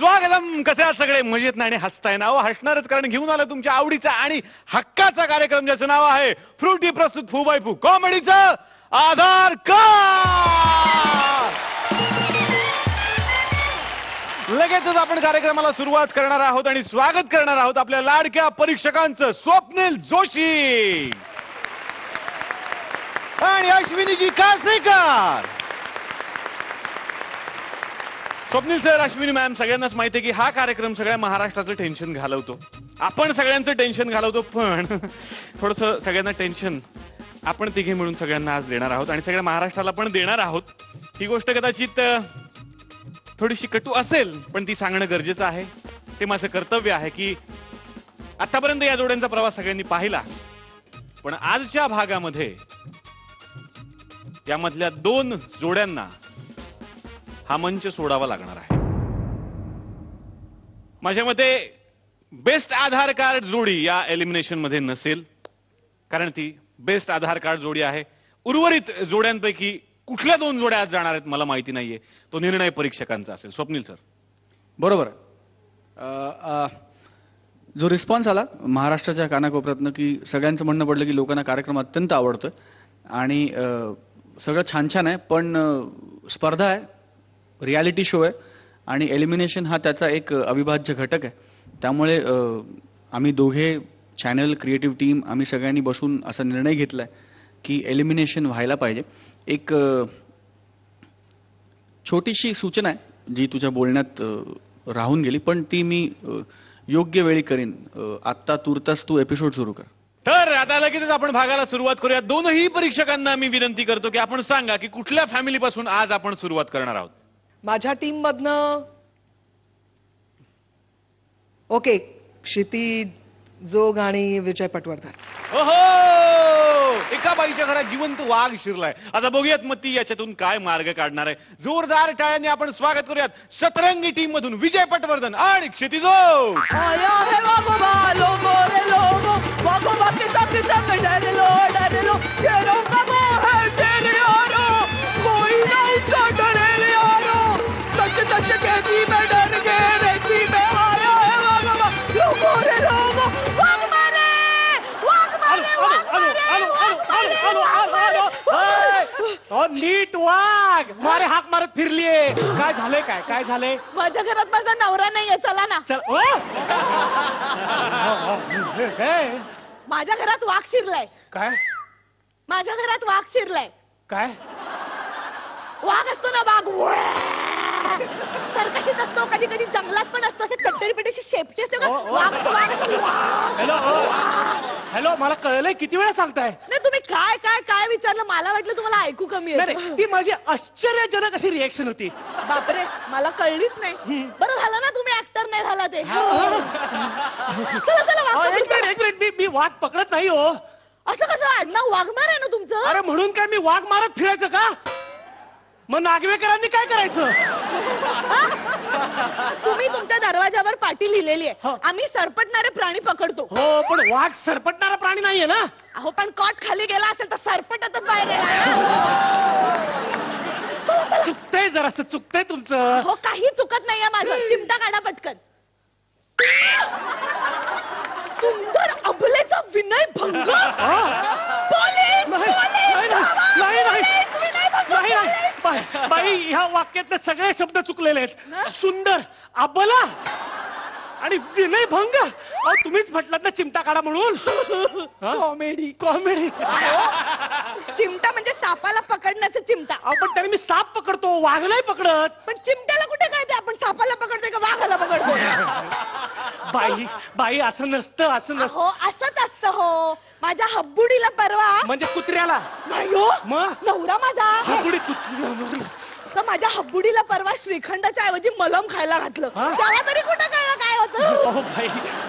स्वागतम. कसे आहात सगळे? मजेत नाही आणि हसताय ना? हसणारच, कारण घेऊन आलं तुमच्या आवडीचा आणि हक्काचा कार्यक्रम ज्याचं नाव आहे फ्रुटी प्रस्तुत फू बाय फू कॉमेडीचं आधार कार्ड. लगेचच आपण कार्यक्रमाला सुरुवात करणार आहोत आणि स्वागत करणार आहोत आपल्या लाडक्या परीक्षकांचं. स्वप्नील जोशी आणि अश्विनीजी कासेकर. स्वप्नील सर, अश्विनी मॅम, सगळ्यांनाच माहिती आहे की हा कार्यक्रम सगळ्या महाराष्ट्राचं टेन्शन घालवतो. आपण सगळ्यांचं टेन्शन घालवतो, पण थोडंसं सगळ्यांना टेन्शन आपण तिघे मिळून सगळ्यांना आज देणार आहोत आणि सगळ्या महाराष्ट्राला पण देणार आहोत. ही गोष्ट कदाचित थोडीशी कटू असेल, पण ती सांगणं गरजेचं आहे. ते माझं कर्तव्य आहे की आतापर्यंत या जोड्यांचा प्रवास सगळ्यांनी पाहिला, पण आजच्या भागामध्ये यामधल्या 2 जोड्यांना हा मंच सोडावा लागणार आहे. माझ्या मते बेस्ट आधार कार्ड जोडी या एलिमिनेशन मध्ये नसेल, कारण ती बेस्ट आधार कार्ड जोडी आहे. उर्वरित जोड्यांपैकी कुठल्या 2 जोड्या आज जाणार आहेत मला माहिती नाहीये. तो निर्णय परीक्षकांचा असेल. स्वप्नील सर. बरोबर. जो रिस्पॉन्स आला महाराष्ट्राच्या कानाकोपऱ्यातनं की सगळ्यांचं म्हणणं पडलं की लोकांना कार्यक्रम अत्यंत आवडतोय आणि सगळं छान छान आहे, पण स्पर्धा आहे, रियालिटी शो आहे आणि एलिमिनेशन हा त्याचा एक अविभाज्य घटक आहे. त्यामुळे आम्ही दोघे चॅनल, क्रिएटिव्ह टीम, आम्ही सगळ्यांनी बसून असा निर्णय घेतलाय की एलिमिनेशन व्हायला पाहिजे. एक छोटीशी सूचना आहे जी तुझ्या बोलण्यात राहून गेली, पण ती मी योग्य वेळी करीन. आत्ता तुर्तास तू एपिसोड सुरू कर. तर आता लगेचच आपण भागाला सुरुवात करूया. दोनही परीक्षकांना मी विनंती करतो की आपण सांगा की कुठल्या फॅमिलीपासून आज आपण सुरुवात करणार आहोत. माझ्या टीम मधनं ओके, क्षितिज जोग आणि विजय पटवर्धन. ओहो, एका बाईच्या घरात जिवंत वाघ शिरलाय. आता बघूयात मग ती याच्यातून काय मार्ग काढणार आहे. जोरदार टाळ्यांनी आपण स्वागत करूयात सतरंगी टीम मधून विजय पटवर्धन आणि क्षितिजो. नीट वाघ मारे हाक मारत फिरलीये. काय झालंय? काय झालंय? माझ्या घरात माझा नवरा नाहीये, चला ना. चल. माझ्या घरात वाघ शिरलाय. काय? माझ्या घरात वाघ शिरलाय. काय? वाघ असतो ना, वाघ सरकशीच असतो, कधी कधी जंगलात पण असतो, असे चट्टरीपेटीशी शेपटी असते. हॅलो, मला कळलंय. किती वेळा सांगताय? नाही, तुम्ही काय काय काय विचारलं? मला वाटलं तुम्हाला ऐकू कमी आहे. ती माझी आश्चर्यजनक अशी रिएक्शन होती. बापरे, मला कळलीच नाही. बरं झालं ना तुम्ही ऍक्टर नाही झाला ते. एक मिनिट, मी वाघ पकडत नाही हो. असं कसं? आडनाव वाघमार आहे ना तुमचं? अरे म्हणून काय मी वाघ मारत फिरायचं का? मग नागवेकरांनी काय करायचं? तुम्ही तुमच्या दरवाजावर पाटी लिहिलेली आहे, आम्ही सरपटणारे प्राणी पकडतो. हो, पण वाघ सरपटणारा प्राणी नाहीये ना. अहो, पण कॉट खाली गेला असेल तर सरपटतच बाहेर येणार. चुकतंय, जरासं चुकतंय तुमचं. हो, काही चुकत नाहीये माझं. चिमटा काढा पटकन. सुंदर अबलेचा विनय भंग. बाई, ह्या वाक्यातले सगळे शब्द चुकलेले आहेत. सुंदर, अबला आणि विनय भंग. तुम्हीच म्हटलात ना चिमटा काढा म्हणून. कॉमेडी. चिमटा म्हणजे सापाला पकडण्याचा चिमटा. पण तरी मी साप पकडतो, वाघ नाही पकडत. पण चिमट्याला कुठे काय ते? आपण सापाला पकडतोय का वाघाला पकडतो? बाई, असं नसतं, असं नसतं. हो, असंच असतं. हो, माझ्या हब्बुडीला परवा. म्हणजे कुत्र्याला नाही हो, मग नवरा माझा हब्बुडी. तर माझ्या हब्बुडीला परवा श्रीखंडाच्या ऐवजी मलम खायला घातलं. तेव्हा तरी कुठं कळलं काय होतं?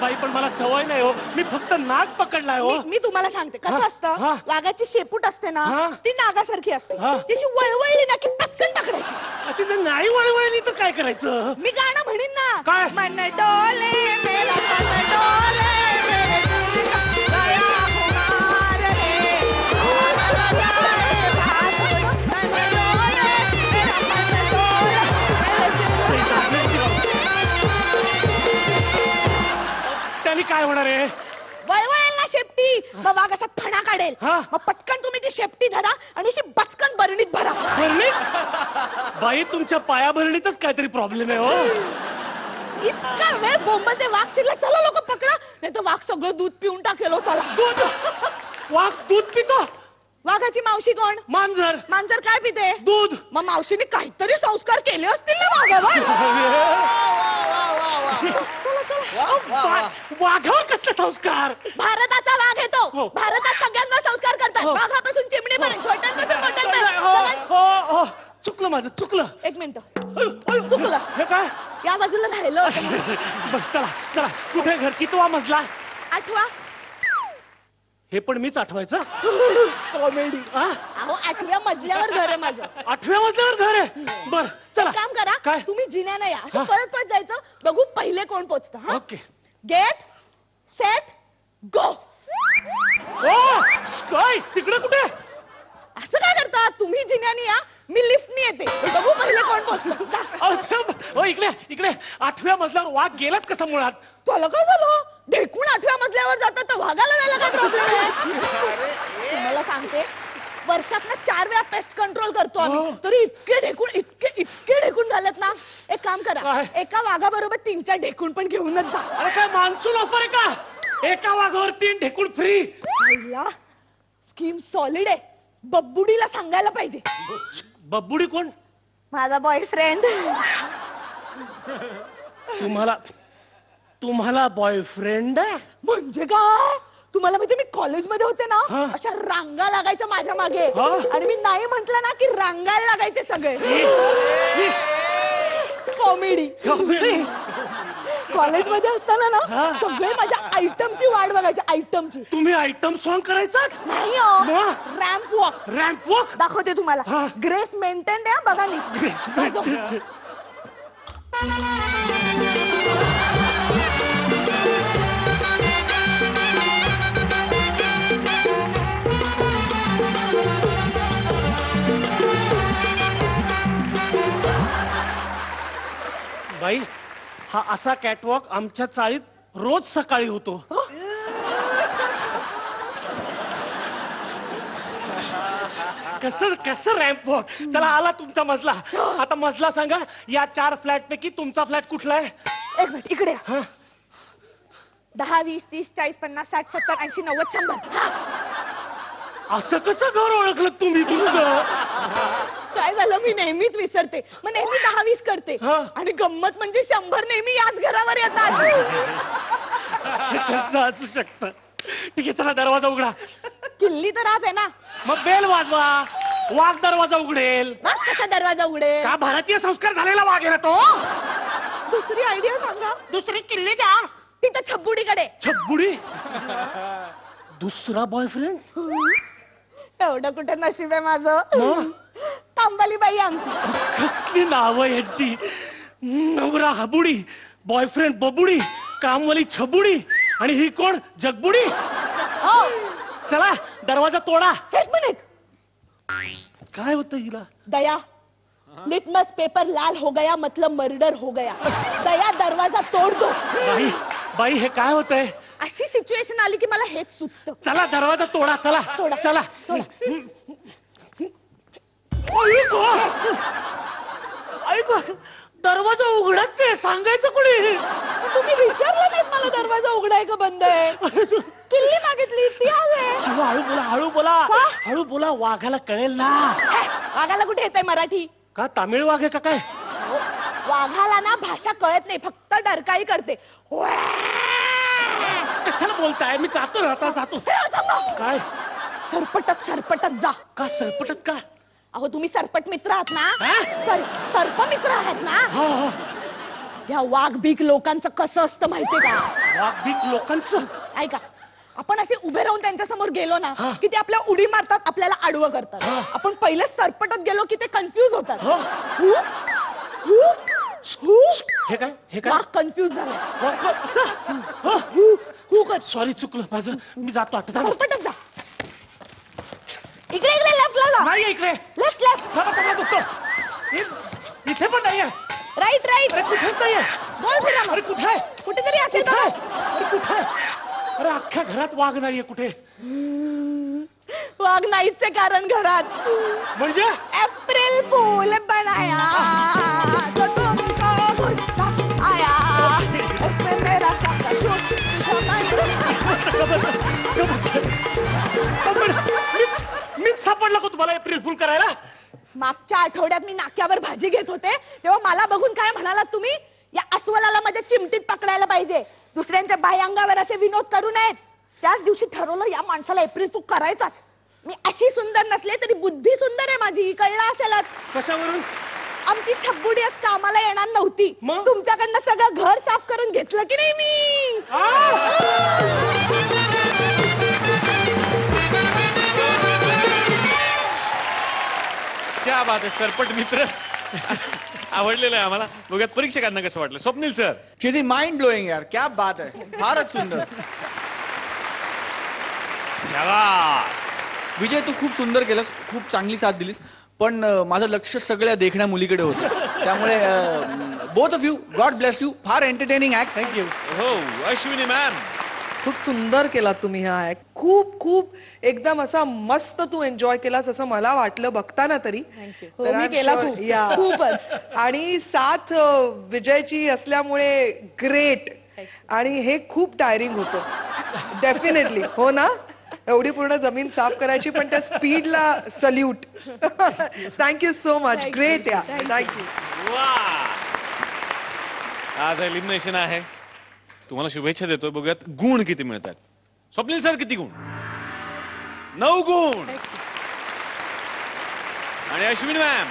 बाई, पण मला सवय नाही हो. मी फक्त नाग पकडलाय हो. मी तुम्हाला सांगते कसं असतं. वाघाची शेपूट असते ना, ती नागासारखी असते. तिची वळवळली ना की पटकन टाकायची. तिथे नाही वळवळली तर काय करायचं? मी गाणं म्हणीन ना. काय? मन डोले मेरा मन डोले. करणार आहे? वळवळेल ना शेपटी, मग वाघ असा फणा काढेल. हा. मग पटकन तुम्ही ती शेपटी धरा आणि अशी बचकन बरणीत भरा. भरणीत? बाई तुमच्या पायाभरणीतच काहीतरी प्रॉब्लेम आहे हो. इतका वेळ बोंबलते वाघ शिरला, चला लोक पकडा, नाही तर वाघ सगळं दूध पिऊन टाकेल. चला. दूध? वाघ दूध पितो? वाघाची मावशी कोण? मांजर. मांजर काय पिते? दूध. मग मावशीने काहीतरी संस्कार केले असतील ना वाघावर. वाघावर कसले संस्कार? भारताचा वाघ येतो. हो. भारतात सगळ्यांवर संस्कार करतात, हो. वाघापासून चिमणीपर्यंत, छोट्यांपासून हो, मोठ्यांपर्यंत. हो, हो. चुकलं माझं, चुकलं. एक मिनिट, चुकलं. हे काय? या बाजूला राहिलं होतं. बस चला चला. कुठे घर? कितवा मजला? आठवा. हे पण मीच आठवायचं? कॉमेडी. हा? अहो 8व्या मजल्यावर घर आहे माझं. 8व्या मजल्यावर घर आहे? बर चला. एक काम करा, काय? तुम्ही जिन्यानं या, असं हा. परत परत जायचं, बघू पहिले कोण पोचतं. हा? ओके. Get set go. ओ काय तिकडे कुठे? असं काय करता तुम्ही? जिन्यानी या, मी लिफ्टनी येते, बघू पहिले कोण पोचतं. हो इकडे इकडे. 8व्या मजल्यावर वाघ गेलाच कसं मुळात? तुला काय झालं? ढेकून 8व्या मजल्यावर जातात तर वाघाला जायला काय प्रॉब्लेम आहे? तुम्हाला सांगते, वर्षातनं 4 वेळा पेस्ट कंट्रोल करतो आम्ही, हो. तरी इतके ढेकून झालेत ना. एक काम करा, काय? एका वाघाबरोबर 3-4 ढेकून पण घेऊनच जा. अरे काय मान्सून ऑफर आहे का? एका वाघावर 3 ढेकूण फ्री? स्कीम सॉलिड आहे. बब्बुडीला सांगायला पाहिजे. बब्बुडी कोण? माझा बॉयफ्रेंड. तुम्हाला बॉयफ्रेंड आहे? म्हणजे काय? तुम्हाला माहिती, मी कॉलेजमध्ये होते ना, हा. अशा रांगा लागायच्या माझ्या मागे, हा. आणि मी नाही म्हंटल ना की रांगायला लागायचे सगळे. कॉमेडी. कॉलेजमध्ये असताना ना हा. सगळे माझ्या आयटमची वाट बघायचे, आयटमची. तुम्ही आयटम सॉन्ग करायचा? नाही मग? Ramp walk ramp walk? दाखवते तुम्हाला. हा. ग्रेस मेंटेन द्या बघा नी. बाई हा असा कॅटवॉक आमच्या चाळीत रोज सकाळी होतो. कसं कसं रॅम्प वॉक? चला आला तुमचा मजला. आता मजला सांगा. या 4 फ्लॅट पैकी तुमचा फ्लॅट कुठला आहे? एक मिनिट इकडे या. हा? 10, 20, 30, 40, 50, 60, 70, 80, 90, 100. असं कसं घर ओळखलं तुम्ही तुमचं? काय झालं, मी नेहमीच विसरते, मग नेहमी 10-20 करते, हा. आणि गंमत म्हणजे 100 नेहमी याच घरावर येतात. कसं असू शकतं? ठीक आहे चला दरवाजा उघडा. किल्ली तर आज आहे ना. मग बेल वाजवा. वाघ दरवाजा उघडेल. हा, कसा दरवाजा उघडे? का भारतीय संस्कार झालेला वाघ आहे ना तो? दुसरी आयडिया सांगा. दुसरी किल्ली द्या. तिथं छब्बुडीकडे. छब्बुडी? दुसरा बॉयफ्रेंड? एवढं कुठं नशीब आहे माझं. मग? तांबाली बाई आमची. कसली नावं यांची. नवरा हबुडी, बॉयफ्रेंड बबुडी, कामवाली छबुडी, आणि ही कोण? जगबुडी. हो. चला दरवाजा तोडा. एक मिनिट. काय होतं हिला? दया, लिटमस पेपर लाल हो गया मतलब मर्डर हो गया. दया दरवाजा तोड दो. बाई बाई हे काय होतंय? अशी सिच्युएशन आली की मला हेच सुचतं. चला दरवाजा तोडा. चला तोडा. चला. तोडा. ऐक दरवाजा उघडाच आहे. सांगायचं कुणी? तुम्ही विचारलं नाहीत मला दरवाजा उघडाय का बंद आहे. किल्ली मागितली ती आज आहे. हळू बोला, हळू बोला. का? हळू बोला, वाघाला कळेल ना. वाघाला कुठे येतंय मराठी? का तामिळ वाघ आहे का काय? वाघाला ना भाषा कळत नाही, फक्त डरकाळी करते. कशाला बोलताय? मी जातो ना, आता जातो. काय? सरपटत सरपटत जा. का सरपटत का? अहो तुम्ही सरपट मित्र आहात ना. हा? सर्प मित्र आहात ना. हो हो. या वाघ बीक लोकांचं कसं असतं माहितीये का? वाघ बीक लोकांचं? ऐका, आपण असे उभे राहून त्यांच्या समोर गेलो ना हा. की ते आपल्या उडी मारतात, आपल्याला आडवं करतात. हा. आपण पहिले सरपटत गेलो की ते कन्फ्यूज होतात. हो. हु? हु? हु? हे काय? हे काय? वाघ कन्फ्यूज झाला. वाघ असं? हो. हु हु कर. सॉरी चुकलं माझं. मी जातो आता. थांबा. सरपटत जा. इकडे इकडे लेफ्टला जा. नाही इकडे. Left left. थांबा थांबा बघतो. इथे पण नाहीये. Right right. अरे कुठेच नाहीये. बोल फिरा अरे मग. कुठे आहे? कुठेतरी असेल कुठे आहे? बघा. अरे कुठे आहे? अरे अख्ख्या घरात वाघ नाहीये कुठे. वाघ नाहीचे कारण घरात म्हणजे एप्रिल फूल बनाया तो तुमको गुस्सा आया उसमें मेरा काका झूठ मीच सापडला का तुम्हाला एप्रिल फुल करायला. मागच्या आठवड्यात मी नाक्यावर भाजी घेत होते तेव्हा मला बघून काय म्हणालात तुम्ही, या अस्वलाला माझ्या चिमटीत पकडायला पाहिजे, दुसऱ्यांच्या बाह्यांगावर असे विनोद करू नयेत. त्याच दिवशी ठरवलं या माणसाला एप्रिल फूल करायचाच. मी अशी सुंदर नसले तरी बुद्धी सुंदर आहे माझी, कळलं असेलच. कशावरून. आमची छब्बुडी आज कामाला येणार नव्हती, मग? तुमच्याकडनं सगळं घर साफ करून घेतलं की नाही मी. क्या बात आहे सरपट मित्र. आवडलेलं आहे आम्हाला. बघूयात परीक्षकांना कसं वाटलं. Swapnil sir. Kshiti mind blowing यार, क्या बात आहे, फारच सुंदर. शाबास. विजय तू खूप सुंदर केलंस, खूप चांगली साथ दिलीस, पण माझं लक्ष सगळ्या देखण्या मुलीकडे होतं. त्यामुळे both of you, God bless you. फार एंटरटेनिंग ऍक्ट. थँक्यू. हो अश्विनी मॅम. खूप सुंदर केला तुम्ही हा ऍक्ट. खूप खूप एकदम असा मस्त तू एन्जॉय केलास असं मला वाटलं बघताना तरी. हो, मी केला खूप. या खूपच. आणि साथ विजयची असल्यामुळे ग्रेट. आणि हे खूप टायरिंग होतं डेफिनेटली. हो ना, एवढी पूर्ण जमीन साफ करायची, पण त्या स्पीडला salute. Thank you so much. Great. या थँक्यू. वा. आज एलिमिनेशन आहे. तुम्हाला शुभेच्छा देतोय. बघूयात गुण किती मिळतात. स्वप्नील सर किती गुण. 9 गुण. आणि अश्विनी मॅम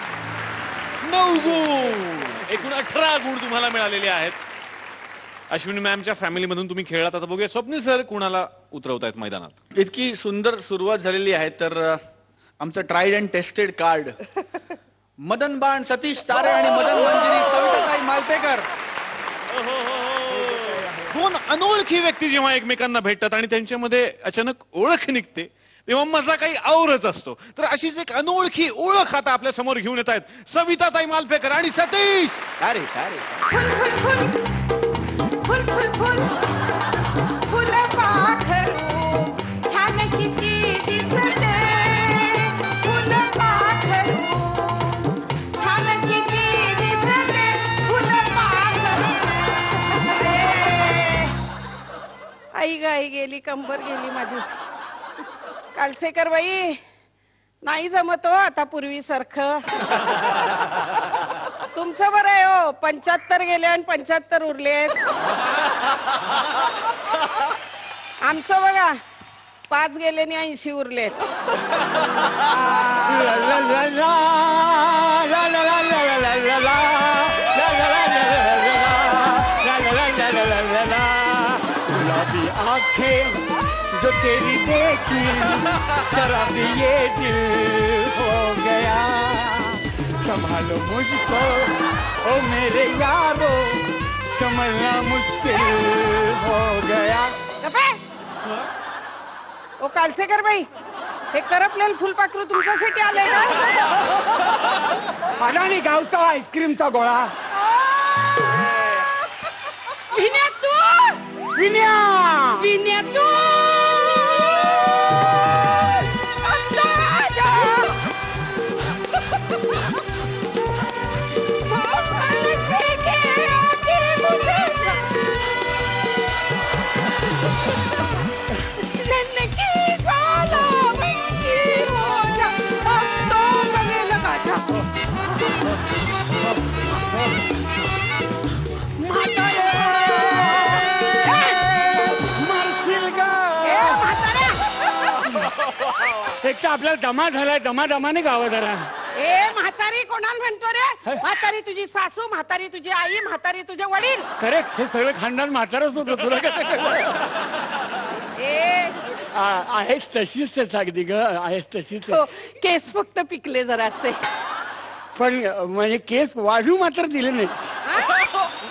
9 गुण. एकूण 18 गुण तुम्हाला मिळालेले आहेत. अश्विनी मॅमच्या फॅमिलीमधून तुम्ही खेळलात. आता बघूया स्वप्नील सर कुणाला उतरवतायत मैदानात. इतकी सुंदर सुरुवात झालेली आहे तर आमचं tried and tested card Madan बाण सतीश तारे आणि मदन मंजिरी सविताताई मालपेकर. दोन अनोळखी व्यक्ती जेव्हा एकमेकांना भेटतात आणि त्यांच्यामध्ये अचानक ओळख निघते तेव्हा मजा काही औरच असतो. तर अशीच एक अनोळखी ओळख आता आपल्या समोर घेऊन येत आहेत सविताताई मालपेकर आणि सतीश तारे. फुल फुल फुल फुल पाखरू छान किती दिसते, फुल पाखरू छान किती दिसते, फुल पाखरू. आई गाई गेली, कंबर गेली माझी. कालसेकर बाई नाही जमत हो आता पूर्वीसारखं. तुमचं बरं आहे हो, 75 गेले आणि 75 उरलेत. आमचं बघा 5 गेले आणि 80 उरलेत. गुलाबी आंखें जो तेरी देखी शराबी ये दिल हो गया, संभालो मुझको ओ मेरे यारो, संभलना मुश्किल हो गया. ओ कालसेकर बाई, हे करपलेलं फुलपाखरू तुमच्यासाठी आलंय का? अडाणी गावचा आईस्क्रीमचा गोळा. विन्या तू, विन्या विन्या तू. एक तर आपल्याला दमा झालाय, दमादमाने गावं जरा. ए म्हातारी कोणाला म्हणतो रे? म्हातारी तुझी सासू, म्हातारी तुझी आई, म्हातारी तुझे वडील. करेक्ट. हे सगळं खानदान म्हातारच होतं. तुला कसं कळलं? आहेस तशीच आहे अगदी ग, आहेस तशीच आहे. केस फक्त पिकले जरासे. पण म्हणजे केस वाढू मात्र दिले नाही.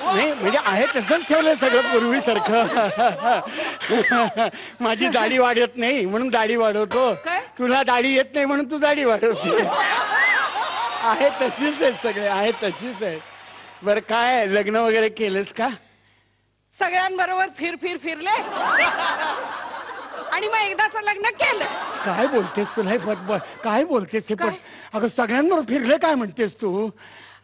नाही म्हणजे आहे तसंच ठेवलंय सगळं पूर्वीसारखं. माझी दाढी वाढत नाही म्हणून दाढी वाढवतो, काय? तुला दाढी येत नाही म्हणून तू दाढी वाढवते. आहे तशीच आहेत सगळे, आहे तशीच आहे. बरं काय लग्न वगैरे केलंस का? सगळ्यांबरोबर फिरले आणि मग एकदाच लग्न केलं. काय बोलतेस तुला काय बोलतेस हे पण? अगं सगळ्यांबरोबर फिरले काय म्हणतेस तू?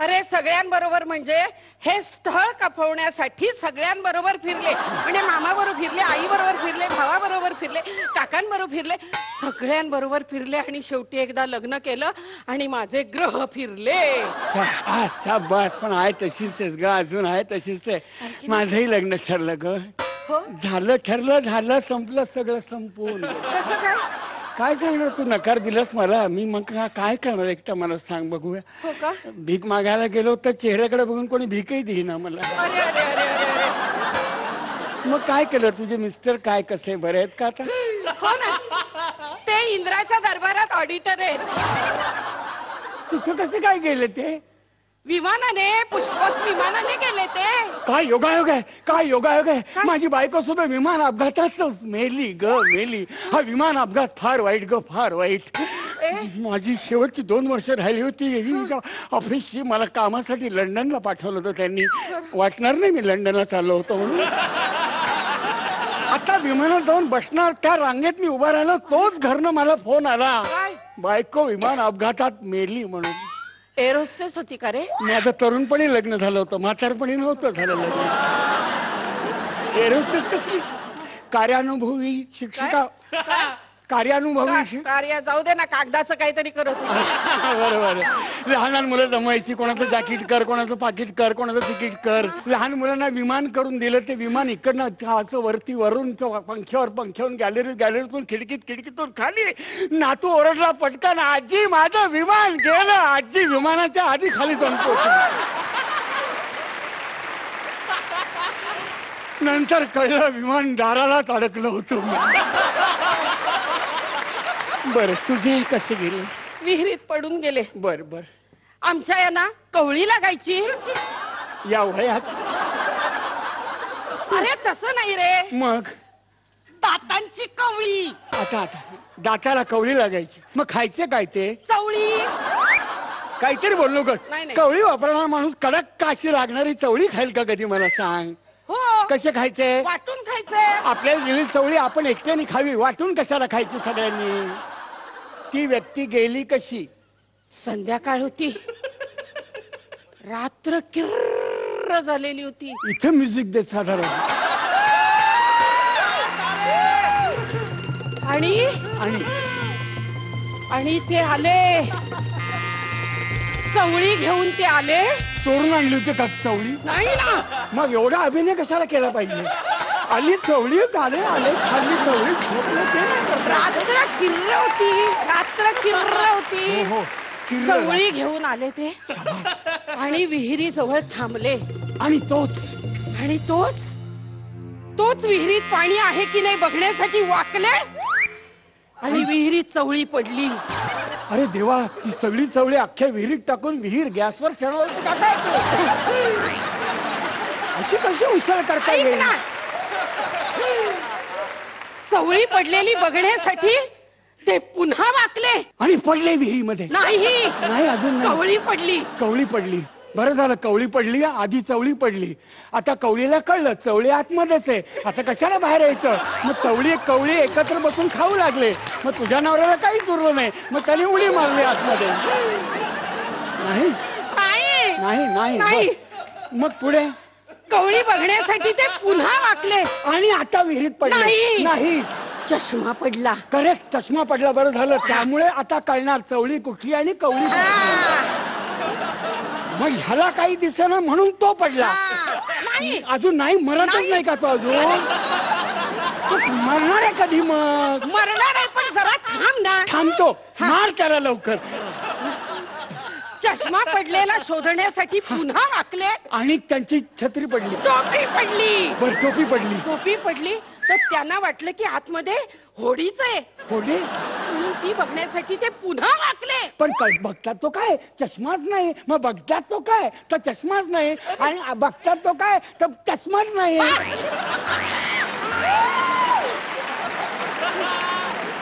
अरे सगळ्यांबरोबर म्हणजे हे स्थळ कपवण्यासाठी सगळ्यांबरोबर फिरले. म्हणजे मामाबरोबर फिरले, आई बरोबर फिरले, भावाबरोबर फिरले, काकांबरोबर फिरले, सगळ्यांबरोबर फिरले आणि शेवटी एकदा लग्न केलं आणि माझे ग्रह फिरले. बस पण आहे तशीच आहेस ग, अजून आहे तशीच आहे. माझंही लग्न ठरलं ग. हो झालं संपलं सगळं संपून. कसं काय? काय सांगणार तू? नकार दिलास मला, मी मग काय करणार एकटा मला सांग बघूया. हो का? भीक मागायला गेलो तर चेहऱ्याकडे बघून कोणी भीकही देईना मला. अरे अरे अरे अरे अरे मग काय केलं? तुझे मिस्टर काय कसे बरे आहेत का आता? हो ना, ते इंद्राच्या दरबारात ऑडिटर आहेत. तिथं कसे काय गेले ते? विमानाने, पुष्पक विमानाने गेले ते. काय योगायोग आहे, काय योगायोग आहे. माझी बायको सुद्धा विमान अपघातातच मेली. हा विमान अपघात फार वाईट ग, फार वाईट. माझी शेवटची 2 वर्ष राहिली होती ऑफिसची. मला कामासाठी लंडनला पाठवलं होतं त्यांनी. वाटणार नाही मी लंडनला चाललो होतो म्हणून. आता विमानात जाऊन बसणार, त्या रांगेत मी उभा राहिलो, तोच घरनं मला फोन आला, बायको विमान अपघातात मेली म्हणून. एरोस्टेस होती का रे? माझं तरुणपणी लग्न झालं होतं, म्हातारपणी नव्हतं झालं लग्न. एरोस्टेस कसली? कार्यानुभवी शिक्षिका. कार्यानुभवी कार्य जाऊ दे ना, कागदाचं काहीतरी करत होती. बरोबर. लहान मुलं जमवायची, कोणाचं जॅकेट कर, कोणाचं पाकिट कर, कोणाचं तिकीट कर. लहान मुलांना विमान करून दिलं, ते विमान इकडनं असं वरती वरून पंख्यावरून गॅलरीतून खिडकीतून खाली. नातू ओरडला पटकन, आजी माझं विमान गेलं. आजी विमानाच्या आधी खाली जाऊन पोहोचली. नंतर कळलं विमान दारालाच अडकलं होतं. बर, तुझे कसे गेले? विहिरीत पडून गेले. बर. आमच्या यांना कवळी लागायची. या वयात? अरे तसं नाही रे, मग दातांची कवळी. आता दाताला कवळी लागायची, मग खायचे काय ते? चवळी. काहीतरी बोललो ग. नाही. कवळी वापरणारा माणूस कडक काशी लागणारी चवळी खाईल का कधी? मला सांग. हो, कसे खायचे? वाटून खायचे. आपल्याला दिलेली चवळी आपण एकट्याने खावी, वाटून कशाला खायची सगळ्यांनी? ती व्यक्ती गेली कशी? संध्याकाळ होती, रात्र किर्र झालेली होती. इथं म्युझिक दे साधारण. आणि ते आले, चवळी घेऊन ते आले. चोरून आणली होती का चवळी? नाही ना. मग एवढा अभिनय कशाला केला पाहिजे? आली चवळी, आले खाल्ली चवळी, झोपले ते. रात्र किर्र होती. हो, चवळी घेऊन आले ते आणि विहिरी जवळ थांबले. आणि तोच विहिरीत पाणी आहे की नाही बघण्यासाठी वाकले आणि विहिरीत चवळी पडली. अरे देवा, ती सगळी चवळी अख्ख्या विहिरीत टाकून विहीर गॅसवर चढवली. अशी कशी उसळ करता येईल? चवळी पडलेली बघण्यासाठी ते पुन्हा वाकले आणि पडले विहिरीमध्ये. नाही, अजून कवळी पडली. बरं झालं, कवळी पडली. आधी चवळी पडली, आता कवळीला कळलं चवळी आतमध्येच आहे, आता कशाला बाहेर यायचं? मग कवळी एकत्र बसून खाऊ लागले. मग तुझ्या नवऱ्याला काहीच उरलं नाही, मग त्याने उडी मारली आतमध्ये. नाही. मग पुढे कवळी बघण्यासाठी ते पुन्हा वाकले आणि आता विहिरीत पडले. नाही, चष्मा पडला. करेक्ट, चष्मा पडला. बरं झालं, त्यामुळे आता कळणार चवळी कुठली आणि कवळी कुठली. मग ह्याला काही दिसेना म्हणून तो पडला. अजून नाही, मरतच नाही का तो अजून? मरणार आहे कधी? मग मरणार आहे, पण जरा थांब ना. थांबतो, मार त्याला लवकर. चष्मा पडलेला शोधण्यासाठी पुन्हा वाकले आणि त्यांची छत्री पडली. टोपी पडली. बरं, टोपी पडली. तर त्यांना वाटलं की आतमध्ये होडीच आहे. होडी? म्हणून ती बघण्यासाठी ते पुन्हा वाकले. पण बघतात तो काय? चष्माच नाही. मग बघतात तो काय? तर चष्माच नाही. आणि बघतात तो काय? तर चष्माच नाही.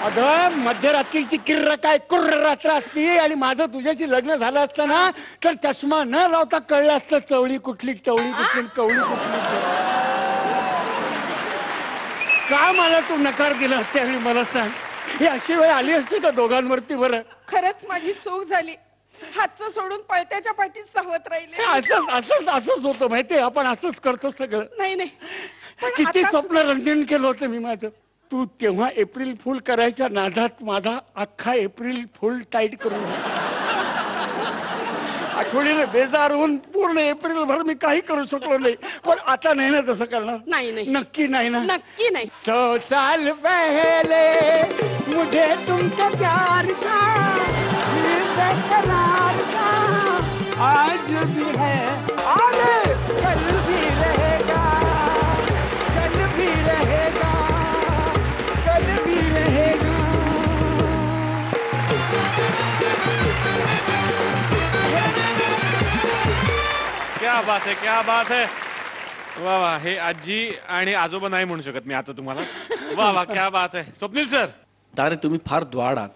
अगं, मध्यरात्रीची किर्र काय कुर्र रात्र असती आणि माझं तुझ्याशी लग्न झालं असतं ना, तर चष्मा न लावता कळलं असतं चवळी कुठली, कवळी कुठली. का मला तू नकार दिला त्यावेळी मला सांग. ही अशी वेळ आली असते का दोघांवरती बरं? खरंच माझी चूक झाली. हातचं सोडून पळत्याच्या पाठीच धावत राहिले. असंच होतं माहितीये, आपण असंच करतो सगळं. नाही नाही, पण किती आता- स्वप्न रंजन केलं होतं मी माझं. तू तेव्हा एप्रिल फुल करायच्या नादात माझा अख्खा एप्रिल फुल टाईट करून आठवडीने बेजार होऊन पूर्ण एप्रिलभर मी काही करू शकलो नाही. पण आता नाही ना तसं करणार. नाही नाही, नक्की नाही ना. नक्की नाही. 100 साल पहले मुझे तुमसे प्यार था, बेकरार था, आज भी है और कल भी रहेगा, कल भी रहेगा, कल भी रहेगा. क्या बात आहे, क्या बात आहे. वा वा, हे आजी आणि आजोबा नाही म्हणू शकत मी आता तुम्हाला. वा वा, क्या बात आहे. स्वप्नील सर, तारे तुम्ही फार द्वाड आहात.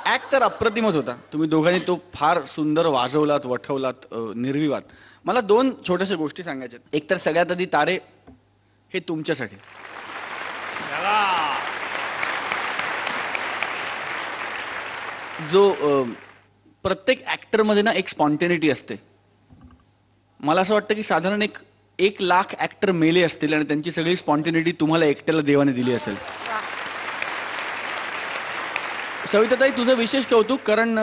ऍक्ट तर अप्रतिमच होता. तुम्ही दोघांनी तो फार सुंदर वाजवलात, वठवलात, निर्विवाद. मला 2 छोट्याशा गोष्टी सांगायच्या. एक तर सगळ्यात आधी तारे, हे तुमच्यासाठी. जो प्रत्येक ऍक्टर मध्ये ना एक स्पॉन्टेनिटी असते. मला असं वाटतं की साधारण 1 लाख ऍक्टर मेले असतील आणि त्यांची सगळी स्पॉन्टेनिटी तुम्हाला एकट्याला देवाने दिली असेल. सविताताई, तुझं विशेष कौतुक, कारण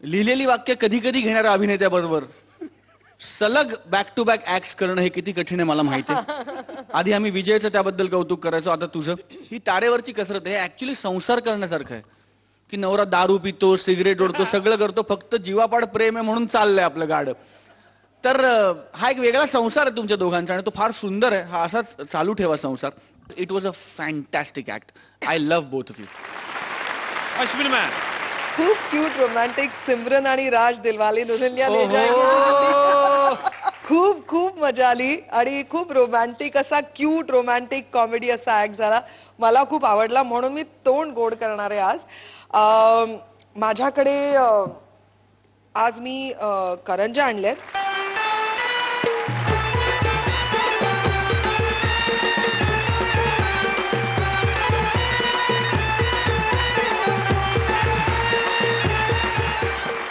लिहिलेली वाक्य कधी कधी घेणाऱ्या अभिनेत्याबरोबर सलग बॅक टू बॅक ऍक्ट करणं हे किती कठीण आहे मला माहिती आहे. आधी आम्ही विजयचं त्याबद्दल कौतुक करायचो, आता तुझं. ही तारेवरची कसरत आहे. ऍक्च्युली संसार करण्यासारखं आहे की नवरा दारू पितो, सिगरेट ओढतो, सगळं करतो, फक्त जीवापाड प्रेम आहे म्हणून चाललंय आपलं गाडं. तर हा एक वेगळा संसार आहे तुमच्या दोघांचा आणि तो फार सुंदर आहे. हा असाच चालू ठेवा संसार. It was a fantastic act. I love both of you. Ashwin ma'am, खूप क्यूट रोमॅन्टिक सिमरन आणि राज दिलवाले दुल्हनिया ले ओहो. जाएंगे. खूप खूप मजा आली आणि खूप रोमॅन्टिक असा क्यूट रोमॅन्टिक कॉमेडी असा ऍक्ट झाला. मला खूप आवडला, म्हणून मी तोंड गोड करणार आहे आज. माझ्याकडे आज मी करंज्या आणल्यात.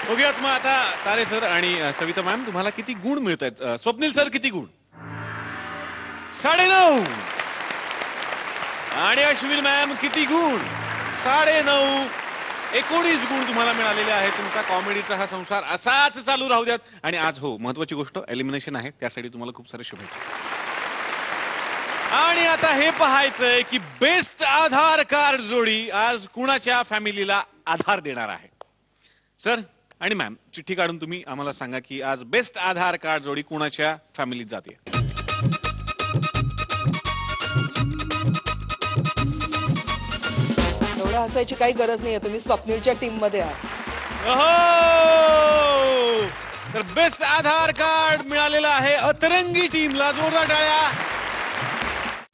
बघूयात मग आता तारे सर आणि सविता मॅम तुम्हाला किती गुण मिळत आहेत. स्वप्नील सर किती गुण? 9.5. आणि अश्विन मॅम किती गुण? 9.5. 19 गुण तुम्हाला मिळालेले आहेत. तुमचा कॉमेडीचा हा संसार असाच चालू राहू द्यात. आणि आज हो, महत्वाची गोष्ट, एलिमिनेशन आहे, त्यासाठी तुम्हाला खूप सारे शुभेच्छा. आणि आता हे पाहायचंय की बेस्ट आधार कार्ड जोडी आज कुणाच्या फॅमिलीला आधार देणार आहे. सर आणि मॅम, चिठ्ठी काढून तुम्ही आम्हाला सांगा की आज बेस्ट आधार कार्ड जोडी कुणाच्या फॅमिलीत जाते. एवढं हसायची काही गरज नाहीये, तुम्ही स्वप्नीलच्या टीम मध्ये आहात. ओहो, तर बेस्ट आधार कार्ड मिळालेलं आहे अतरंगी टीमला. जोरदार टाळ्या.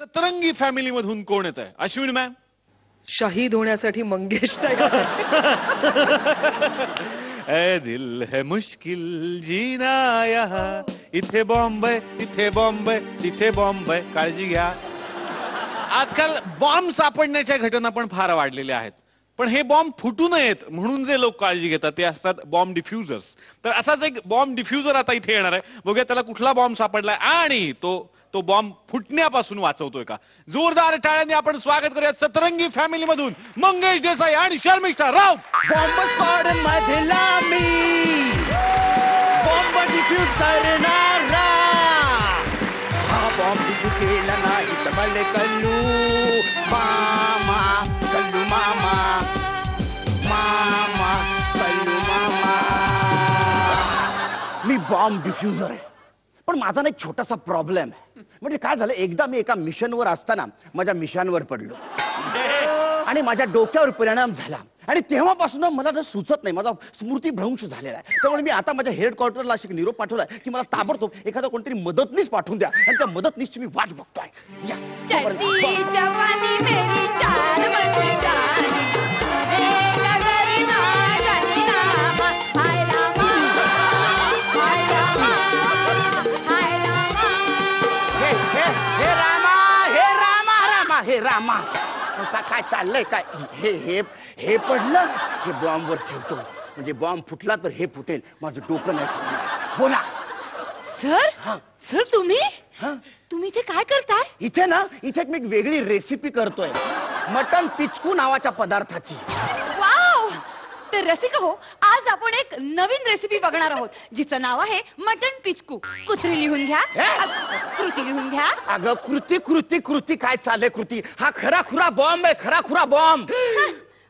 अतरंगी फॅमिली मधून कोण येत आहे? अश्विन मॅम. शहीद होण्यासाठी मंगेश तयार. ए दिल है मुश्किल जीना यहाँ, इथे बॉम्बे तिथे बॉम्बे तिथे बॉम्बे. काळजी घ्या. आजकाल बॉम्ब सापडण्याच्या घटना पण फार वाढलेल्या आहेत. पण हे बॉम्ब फुटू नयेत म्हणून जे लोक काळजी घेतात ते असतात बॉम्ब डिफ्युजर्स. तर असाच एक बॉम्ब डिफ्युजर आता इथे येणार आहे. बघूया त्याला कुठला बॉम्ब सापडलाय आणि तो बॉम्ब फुटण्यापासून वाचवतोय का. जोरदार टाळ्यांनी आपण स्वागत करूया सतरंगी फॅमिली मधून मंगेश देसाई आणि शर्मिष्ठा राऊत. बॉम्ब स्क्वॉड मधला मी, बॉम्ब डिफ्यूज करणारा, हा बॉम्ब डिफ्यूज केला नाही तर मला कल्लू मामा, कल्लू मामा, मामा कल्लू मामा. मी बॉम्ब डिफ्युजर आहे, पण माझा ना एक छोटासा प्रॉब्लेम आहे. म्हणजे काय झालं, एकदा मी एका मिशनवर असताना माझ्या मिशनवर पडलो आणि माझ्या डोक्यावर परिणाम झाला आणि तेव्हापासून मला ना सुचत नाही, माझा स्मृतीभ्रंश झालेला आहे. त्यामुळे मी आता माझ्या हेडक्वार्टरला अशी निरोप पाठवलाय की मला ताबडतोब एखादा कोणतरी मदतनीस पाठवून द्या आणि त्या मदतनीसची मी वाट बघतोय. चढ़ती जवानी मेरी चाल बनी जानी, एक नजर ना जानी रामा, हाय रामा, हाय रामा, हाय रामा. हे रामा, मामा काय चाललंय काय हे हे हे पडलं हे बॉम्बवर ठेवतो म्हणजे बॉम्ब फुटला तर हे फुटेल माझं डोकं नाही फुटणार. बोला. सर हा. सर तुम्ही हा? तुम्ही ते काय करताय? इथे ना इथे मी एक वेगळी रेसिपी करतोय मटन पिचकू नावाच्या पदार्थाची. वाव! तर रसिका हो, आज आपण एक नवीन रेसिपी बघणार आहोत जिचं नाव आहे मटण पिचकू. कुत्री लिहून घ्या, कृती लिहून घ्या. अगं कृती कृती कृती काय चाललंय कृती? हा खरा खुरा बॉम्ब आहे, खरा खुरा बॉम्ब.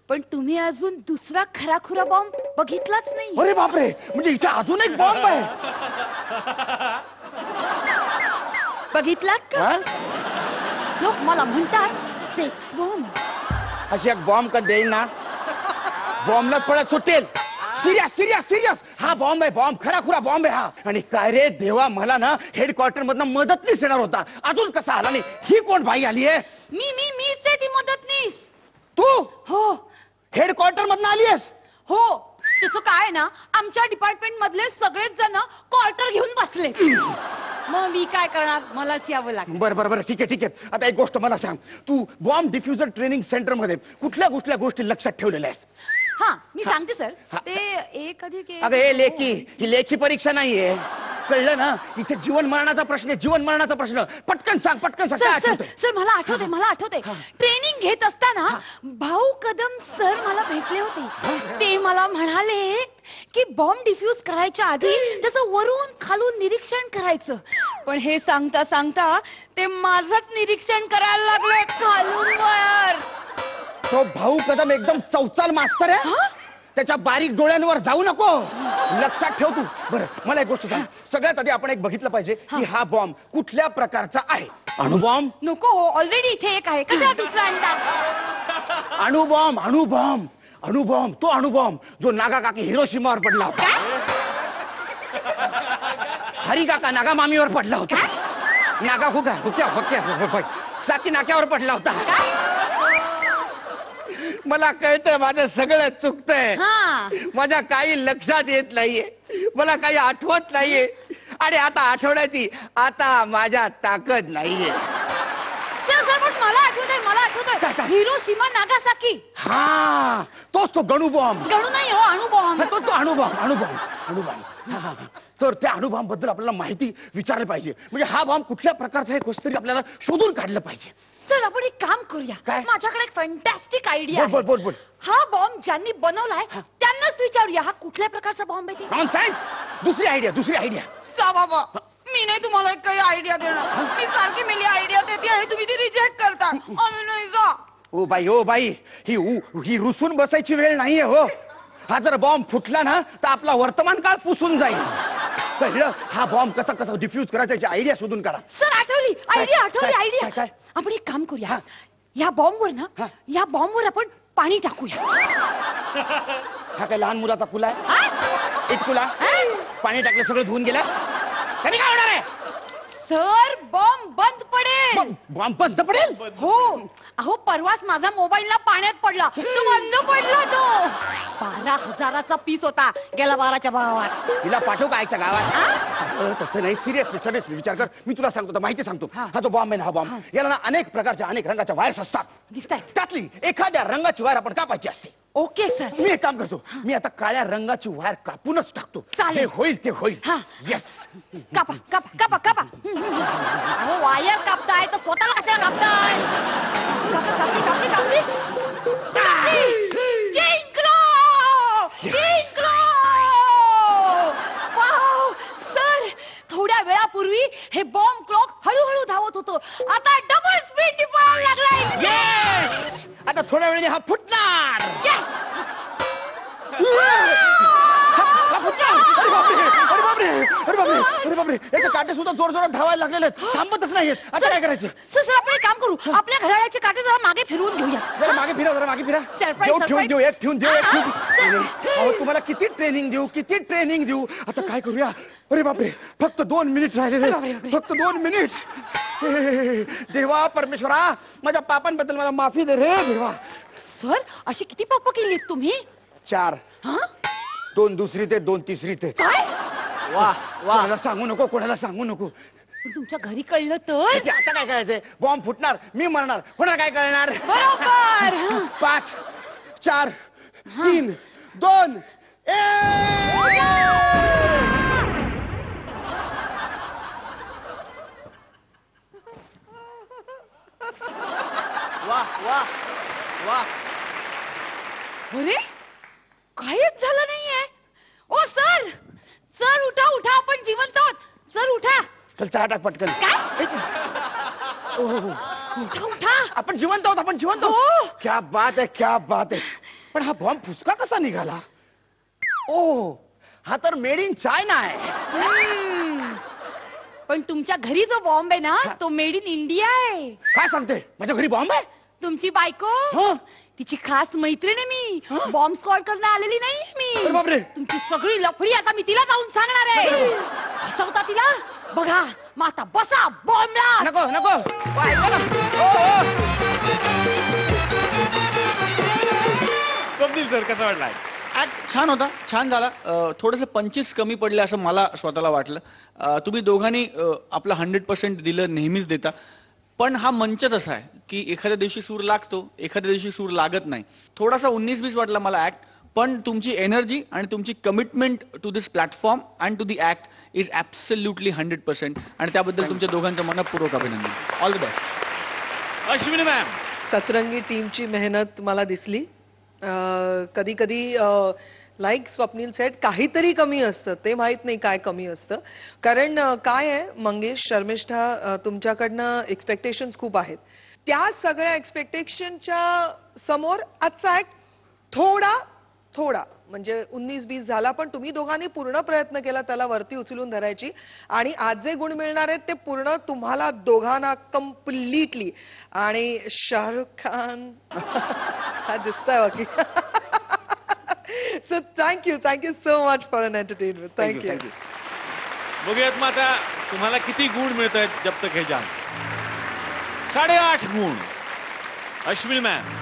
पण तुम्ही अजून दुसरा खराखुरा बॉम्ब बघितलाच नाही. अरे बापरे, म्हणजे इथे अजून एक बॉम्ब आहे. बघितलात का? हा? लोक मला म्हणतात सेक्स बॉम्ब. अशी एक बॉम्ब का देईल ना बॉम्बला पळत सुटेल. सिरियस सिरियस सिरियस हा बॉम्ब आहे, बॉम्ब खरा खुरा बॉम्ब आहे हा. आणि काय रे देवा, मला ना हेडक्वार्टर मधनं मदतनीस येणार होता, अजून कसा आला नाही? ही कोण बाई आली आहे? मीच आहे ती मदतनीस. तू हो हेडक्वार्टर मधनं आली आहेस? हो, त्याचं काय आहे ना, आमच्या डिपार्टमेंट मधले सगळेच जण क्वार्टर घेऊन बसले. मग मी काय करणार, मलाच यावं लागलं. बरं बरं बरं, ठीक आहे ठीक आहे. आता एक गोष्ट मला सांग, तू बॉम्ब डिफ्युजर ट्रेनिंग सेंटर मध्ये कुठल्या कुठल्या गोष्टी लक्षात ठेवलेल्या आहेस? हा मी सांगते सर. हा. ते एक अधिक एक. अगं हे लेखी, ही लेखी परीक्षा नाहीये, कळलं ना? इथे जीवन मरणाचा प्रश्न आहे, जीवन मरणाचा प्रश्न. पटकन सांग, पटकन सांग, काय सर सर आठवतंय? सर मला आठवते ट्रेनिंग घेत असताना भाऊ कदम सर मला भेटले होते. ते मला म्हणाले की बॉम्ब डिफ्यूज करायच्या आधी त्याचं वरून खालून निरीक्षण करायचं. पण हे सांगता सांगता ते माझंच निरीक्षण करायला लागले खालून वर. तो भाऊ कदम एकदम चौचाल मास्तर आहे. हा? त्याच्या बारीक डोळ्यांवर जाऊ नको, लक्षात ठेव तू. बरं मला एक गोष्ट सांग, सगळ्यात आधी आपण एक बघितलं पाहिजे की हा बॉम्ब कुठल्या प्रकारचा आहे. अणुबॉम्ब? नको हो, ऑलरेडी इथे एक आहे, कशा दुसरा आणता? अणुबॉम्ब अणुबॉम्ब अणुबॉम्ब, तो अणुबॉम्ब जो नागा काकी हिरोशिमावर पडला होता. हरी काका नागा मामीवर पडला होता. नागा हुक्या हुक्या हुक्या साकी नाक्यावर पडला होता. मला कळतंय माझं सगळं चुकतंय, हा माझ्या काही लक्षात येत नाहीये, मला काही आठवत नाहीये, आणि आता आठवण्याची आता माझ्या ताकद नाहीये. मला आठवतंय हिरोशिमा नागासाकी. हा तोच तो गणुबॉम्ब. गणू नाही हो, अणुबॉम्ब. तो तो अणुबॉम्ब अणुबॉम्ब अणुबॉम्ब. हा, हा, हा. तर त्या अणुबॉम्ब बद्दल आपल्याला माहिती विचारली पाहिजे, म्हणजे हा बॉम्ब कुठल्या प्रकारचा आहे कसं तरी आपल्याला शोधून काढलं पाहिजे. सर आपण एक काम करूया. काय? माझ्याकडे एक फॅन्टॅस्टिक आयडिया बोल बोल बोल बोल. हा बॉम्ब ज्यांनी बनवलाय त्यांनाच विचारूया हा कुठल्या प्रकारचा बॉम्ब आहे ते. नॉनसेन्स. दुसरी आयडिया दुसरी आयडिया. का बाबा, मी नाही तुम्हाला काही आयडिया देणार. मी सारखी मिली आयडिया देते आणि तुम्ही ती रिजेक्ट करता. आम्ही नाही जा. ओ बाई ही रुसून बसायची वेळ नाहीये हो. हा जर बॉम्ब फुटला ना तर आपला वर्तमान काळ पुसून जाईल, कळलं? हा बॉम्ब कसा कसा डिफ्यूज करायचा याची आयडिया शोधून काढा. सर आठवली आयडिया, आठवली काय? आयडिया. काय? आपण एक काम करूया, हा. या बॉम्बवर ना, हा. या बॉम्बवर आपण पाणी टाकूया. हा काय लहान मुलाचा फुला आहे? हा? इटकुला पाणी टाकलं सगळं धुवून गेलं, त्याने काय होणार आहे? सर बॉम्ब बंद पडेल. बॉम्ब बंद पडेल? हो, अहो परवाच माझा मोबाईलला पाण्यात पडला, तो बंद पडला. तो 12,000चा पीस होता, गेला 12च्या भावात. तिला पाठवू का आईच्या गावात? तसं नाही, सिरियसली विचार कर. मी तुला सांगतो, तर माहिती सांगतो. हा जो बॉम्ब आहे ना, हा बॉम्ब याला ना अनेक प्रकारच्या अनेक रंगाच्या वायर्स असतात. दिसताय? त्यातली एखाद्या रंगाची वायर आपण कापायची असते. Okay sir. मी एक काम करतो, मी आता काळ्या रंगाची वायर कापूनच टाकतो. चालेल. जे होईल ते होईल. हा. येस. कापा कापा कापा कापा. अहो वायर कापताय तर स्वतःला कशाला कापताय? कापा, कापली कापली कापली कापली. जिंकलो जिंकलो. वाव सर, थोड्या वेळापूर्वी हे बॉम्ब क्लॉक हळूहळू धावत होतो, आता डबल स्पीड पळायला लागलाय. येस. आता थोड्या वेळाने हा फुटणार. हा फुटणार. अरे बापरे अरे बापरे अरे बापरे अरे बापरे, याचे काटे सुद्धा जोर जोरात धावायला लागलेले आहेत, थांबतच नाहीयेत. आता काय करायचं? सर आपण एक काम करू, आपल्या घड्याळाचे काटे जरा मागे फिरवून घेऊया. जरा मागे फिरा, जरा मागे फिरा. Surprise, ठेवून surprise. देऊ, एक ठेवून देऊ, एक हा, ठेवून देऊ. अहो तुम्हाला किती ट्रेनिंग देऊ, किती ट्रेनिंग देऊ? आता काय करूया? अरे बापरे, फक्त 2 मिनिट राहिलेले, फक्त 2 मिनिट. देवा परमेश्वरा, माझ्या पापांबद्दल मला माफी दे रे देवा. सर अशी किती पाप केलीत तुम्ही? 4. हा 2 दुसरी ते 2 तिसरी ते. काय? वा वा. कोणाला सांगू नको, कोणाला सांगू नको. पण तुमच्या घरी कळलं तर ते आता काय करायचंय? बॉम्ब फुटणार, मी मरणार, पुन्हा काय करणार? बरोबर 5 4 3 2 वा वा वा. अरे काहीच झालं नाहीये. ओ सर सर उठा उठा आपण जिवंत आहोत. सर उठा. चल चहा टाक पटकन. काय उठा उठा. आपण जिवंत आहोत, आपण जिवंत हो. आहोत. क्या बात आहे, क्या बात आहे. पण हा बॉम्ब फुसका कसा निघाला? ओ हा तर मेड इन चायना आहे. पण तुमच्या घरी जो बॉम्ब आहे ना तो मेड इन इंडिया आहे. काय सांगते? माझ्या घरी बॉम्ब आहे? तुमची बायको हं? तिची खास मैत्रीण आहे मी. हं? बॉम्ब स्क्वॉड करणं आलेली नाही अरे मी. बापरे. तुमची सगळी लफडी आता मी तिला जाऊन सांगणार आहे. हसवता तिला बघा मग आता बसा बॉम्बला. नको नको. वा, ऐका ना. ओ, ओ. स्वप्नील सर कसा वाटलाय? ऍक्ट छान होता, छान झाला. थोडंसं 25 कमी पडले असं मला स्वतःला वाटलं. तुम्ही दोघांनी आपलं 100% दिलं, नेहमीच देता. पण हा मंचच असा आहे की एखाद्या दिवशी सूर लागतो, एखाद्या दिवशी सूर लागत नाही. थोडासा 19-20 वाटला मला ऍक्ट, पण तुमची एनर्जी आणि तुमची commitment to this platform and to the act is absolutely 100%. आणि त्याबद्दल तुमच्या दोघांचं मनपूर्वक अभिनंदन. All the best. Ashwini ma'am, Satrangi टीमची मेहनत मला दिसली. कधी कधी लाईक स्वप्नील सेट काहीतरी कमी असतं, ते माहित नाही काय कमी असतं. कारण काय आहे मंगेश शर्मिष्ठा, तुमच्याकडनं एक्सपेक्टेशन्स खूप आहेत. त्या सगळ्या एक्सपेक्टेशनच्या समोर आजचा ऍक्ट थोडा म्हणजे 19-20 झाला, पण तुम्ही दोघांनी पूर्ण प्रयत्न केला त्याला वरती उचलून धरायची. आणि आज जे गुण मिळणार आहेत ते पूर्ण तुम्हाला दोघांना कम्प्लिटली. आणि शाहरुख खान हा दिसतोय बाकी. So thank you so much for an entertainment. Thank you. बघूयात मग आता तुम्हाला किती गुण मिळत आहेत जब तक हे जान. 8.5 गुण. अश्विनी मॅम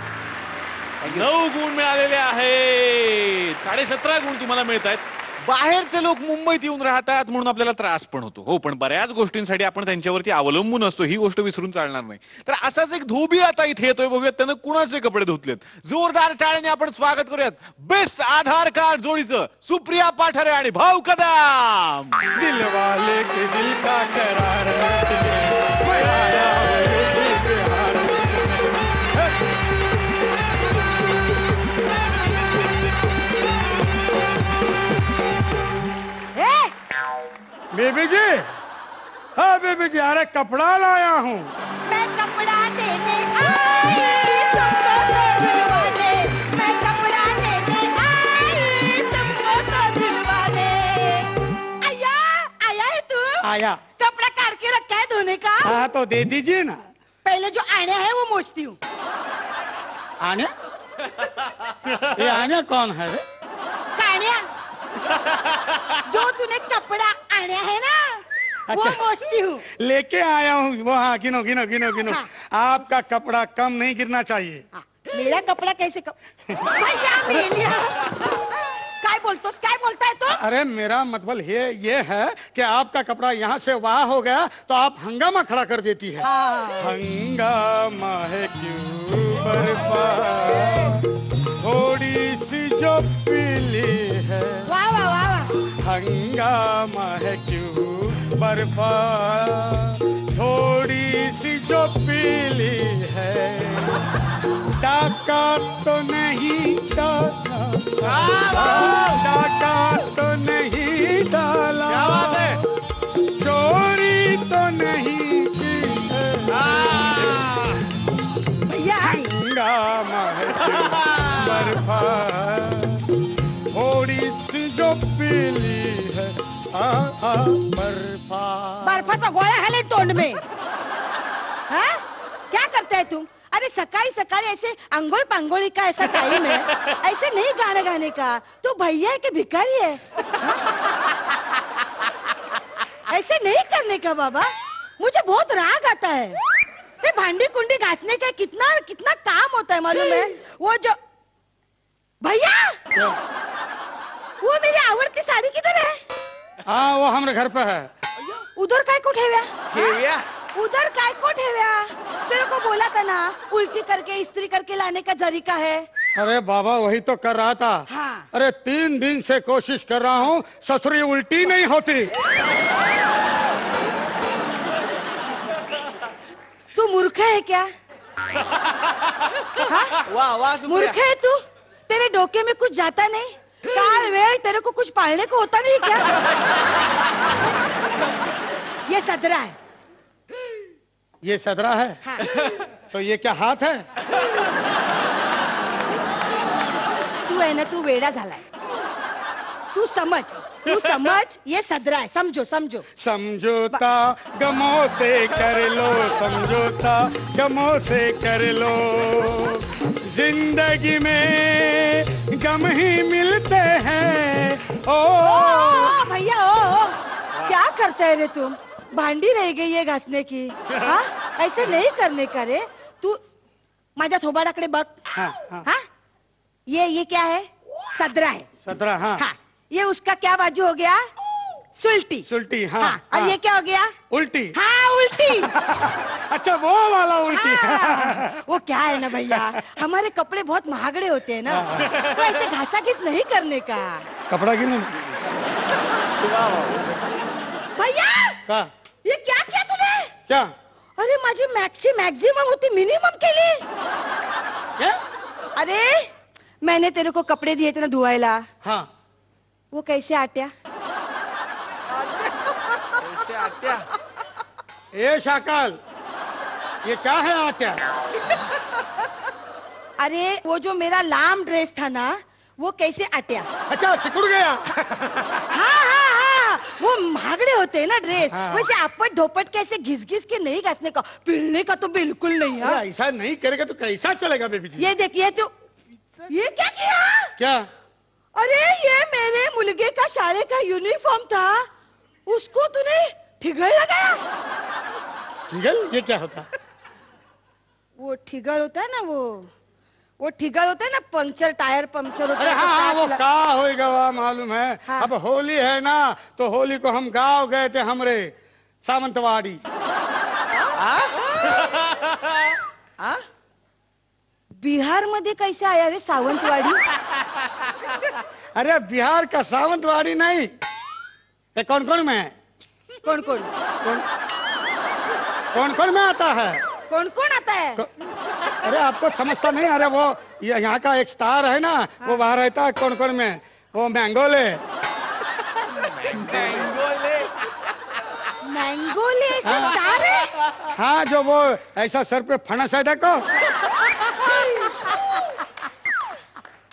9 गुण मिळालेले आहेत. 17.5 गुण तुम्हाला मिळत आहेत. बाहेरचे लोक मुंबईत येऊन राहतात म्हणून आपल्याला त्रास पण होतो. हो, पण बऱ्याच गोष्टींसाठी आपण त्यांच्यावरती अवलंबून असतो, ही गोष्ट विसरून चालणार नाही. तर असाच एक धोबी आता इथे येतोय. बघूयात त्यानं कुणाचे कपडे धुतलेत. जोरदार टाळ्याने आपण स्वागत करूयात बेस्ट आधार कार्ड जोडीचं, सुप्रिया पाठारे आणि भाऊ कदम. दिलवाले के दिल का करार बेबी जी. हाँ बेबी जी, अरे कपड़ा लाया हूँ. मैं कपड़ा देने आई तुमको तो दिलवाले. मैं कपड़ा देने आई तुमको तो दिलवाले. आया आया है तू. आया. कपड़ा काट के रखा है धोने का. हाँ तो दे दीजिए ना. पहले जो आने है वो मोचती हूँ. आने? ये आने कौन है रे? कान्या जो तूने कपड़ा आया है ना वो अच्छा. मोचती हूँ. लेके आया हूँ वो. हाँ गिनो गिनो गिनो गिनो. हाँ. आपका कपड़ा कम नहीं गिरना चाहिए. हाँ, मेरा कपड़ा कैसे भैया मेलिया. काय बोलतोस, काय बोलताय तो. अरे मेरा मतलब ये है कि आपका कपड़ा यहाँ से वहाँ हो गया तो आप हंगामा खड़ा कर देती है. हाँ. हंगामा है क्यों बर्फा थोड़ी सी जो पीली है. वाह वाह वाह वाह. हंगामा है क्यों बर्फा थोड़ी सी जो पीली है. डाका तो नहीं डाला, डाका तो नहीं डाला, चोरी तो नहीं की है. भैया हंगामा है क्यों बर्फा थोड़ी सी जो पीली है. बर्फा. बर्फाचा गोळा है ले तोंड में. हाँ? क्या करते है तुम. अरे सकाळी सकाळी ऐसे अंगोल पांगोली का ऐसा टाइम है. ऐसे नहीं गाना गाने का. तू भैया है कि भिखारी है. ऐसे नहीं करने का बाबा. मुझे बहुत राग आता है. ये भांडी कुंडी घासने का कितना कितना काम होता है मालूम है. वो जो भैया वो मेरी आवड़ती साड़ी किधर है. हाँ वो हमारे घर पे है. उधर काय को ठेव्या. ठेव्या उधर काय को ठेव्या? तेरे को बोला था ना उल्टी करके इस्त्री करके लाने का जरीका है. अरे बाबा वही तो कर रहा था. हाँ. अरे 3 दिन से कोशिश कर रहा हूँ, ससुरी उल्टी नहीं होती. तू मूर्ख है क्या? वाह वाह मूर्ख है तू? तेरे डोके में कुछ जाता नहीं? काल वेळ तेरे को कुछ पालने को होता नहीं क्या? ये सदरा है. ये सदरा है. हाँ. तो ये क्या हाथ है? तू है ना तू वेडा झालाय. तू समझ ये सदरा है. समझो समझो. समझौता गमों से कर लो, समझौता गमों से कर लो. जिंदगी में गम ही मिलते हैं. ओ भैया ओ क्या करते है रे तुम? भांडी रह गई है घासने की. हाँ ऐसे नहीं करने का रे. तू माझ्या थोबाडाकडे बघ. हाँ, हाँ. हाँ ये क्या है? सदरा है. सदरा. हाँ. हाँ ये उसका क्या बाजू हो गया? सुल्टी. सुल्टी. हाँ, हाँ और हाँ. ये क्या हो गया? उल्टी. हाँ उल्टी. अच्छा वो वाला उल्टी. हाँ, वो क्या है ना भैया हमारे कपड़े बहुत महंगे होते हैं ना, तो ऐसे घासा घिस नहीं करने का. कपड़ा की नहीं. भैया का ये क्या किया तूने? क्या? अरे माझी मैक्सिमम होती मिनिमम केली. क्या? अरे मैंने तेरे को कपड़े दिए थे ना धुवायला, हाँ. वो कैसे आट्या? ये शाकल, ये क्या है आट्या? अरे वो जो मेरा लाम ड्रेस था ना वो कैसे आट्या? अच्छा सिकुड़ गया. हाँ हाँ हाँ वो महंगे होते हैं ना ड्रेस. हाँ. वैसे आपट धोपट कैसे घिस घिस के नहीं घसने का, पिलने का तो बिल्कुल नहीं. अरे हाँ ऐसा नहीं करेगा तो कैसा चलेगा बेबी जी? ये देखिए तो ये क्या किया? क्या? अरे ये मेरे मुलगे का शाळे का यूनिफॉर्म था, उसको तूने ठिगळ लगाया. ठिगल ये क्या होता? वो ठिगळ होता है ना, वो ठिगळ होता है ना, पंक्चर टायर पंक्चर होता अरे है. हाँ हाँ, वो कांच लगा- का होएगा वह मालूम है. हाँ. अब होली है ना तो होली को हम गांव गए थे हमरे सावंतवाड़ी. बिहार मध्ये कैसे आया रे सावंतवाडी? अरे बिहार का सावंतवाड़ी नहीं. ये कौन कौन में है? कौन कौन कौन कौन में आता है? कौन कौन आता है? अरे आपको समझता नहीं. अरे वो ये यहाँ का एक स्टार है ना, वो वहाँ रहता है कौन कौन में, वो मैंगोले. मैंगोले ऐसा हाँ. स्टार है? हाँ जो वो ऐसा सर पे फणस है देखो.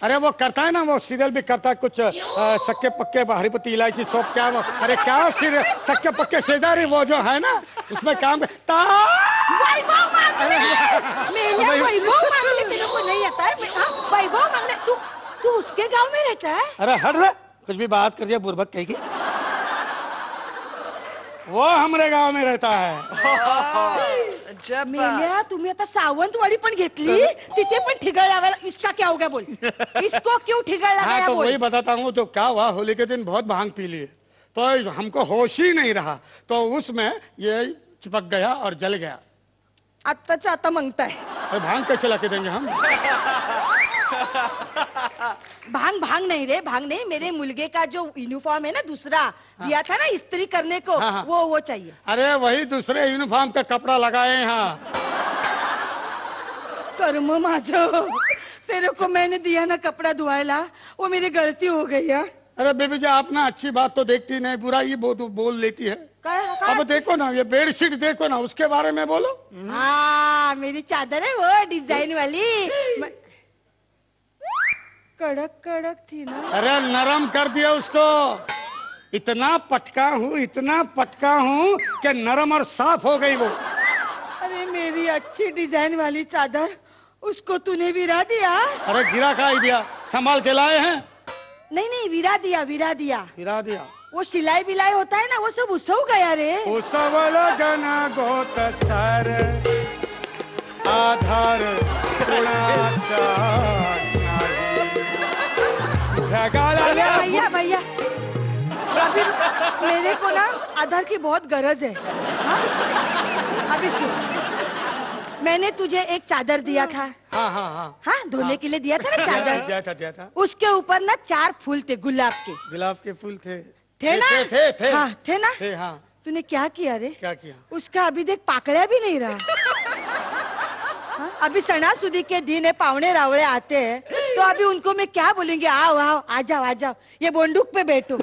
अरे वो करता है ना, वो सीरियल भी करता है कुछ सक्के पक्के हरिपति इलायची सौंप क्या वो, अरे क्या सीरियल सक्के पक्के शेजारी वो जो है ना उसमें काम वैभव मांगले. मेल्या वैभव मांगले तेरे को नहीं आता है? हाँ, वैभव मांगले. तू उसके गांव में रहता है? अरे हट रे, कुछ भी बात कर दिया बुर्बक कहेगी. वो हमारे गांव में रहता है. मेल्या तुम्ही आता सावंतवाडी पण घेतली, तिथे पण ठिगळ लावायला. इसका क्या हो गया बोल? इसको क्यों ठिगळ हाँ लगाया तो बोल? वही बताता हूँ. तो क्या हुआ, होली के दिन बहुत भांग पी लिए तो हमको होश ही नहीं रहा, तो उसमें ये चिपक गया और जल गया. आत्ताच्या आता मांगताय. अरे भांग कैसे ला के देंगे हम? भांग नहीं रे, भांग नहीं. मेरे मुलगे का जो यूनिफॉर्म है ना दूसरा दिया था ना इस्त्री करने को, हाँ, हाँ. वो चाहिए. अरे वही दूसरे यूनिफॉर्म का कपड़ा लगाए यहाँ. कर्म माझं. तेरे को मैंने दिया ना कपड़ा धुआयला, वो मेरी गलती हो गई है. अरे बेबी जी आप ना अच्छी बात तो देखती नहीं, बुराई बोल लेती है. अब देखो ना ये बेडशीट देखो ना, उसके बारे में बोलो. हाँ मेरी चादर है वो डिजाइन वाली. कड़क कड़क थी ना. अरे नरम कर दिया उसको. इतना पटका हूँ कि नरम और साफ हो गई वो. अरे मेरी अच्छी डिजाइन वाली चादर उसको तूने विरा दिया. अरे गिरा का ही दिया, संभाल के लाए हैं. नहीं विरा दिया. गिरा दिया. वो सिलाई बिलाई होता है ना वो सब उसव गया रे. उसव लगन गोत सर आधार कुणाचा भैया अभी मेरे को ना आधार की बहुत गरज है. अभी सुन, मैंने तुझे एक चादर दिया था, हाँ हाँ हाँ हाँ, धोने के लिए दिया था ना चादर, दिया था उसके ऊपर ना 4 फूल थे गुलाब के, गुलाब के फूल थे थे ना? थे हाँ, थे ना? थे हाँ तूने क्या किया रे? क्या किया उसका अभी देख पाकड़ा भी नहीं रहा। हाँ? अभी सणासुदी के दिन है, पावने रावड़े आते हैं, तो अभी उनको मैं क्या बोलेंगे, आओ आओ आ जाओ, ये बोंडुक पे बैठो।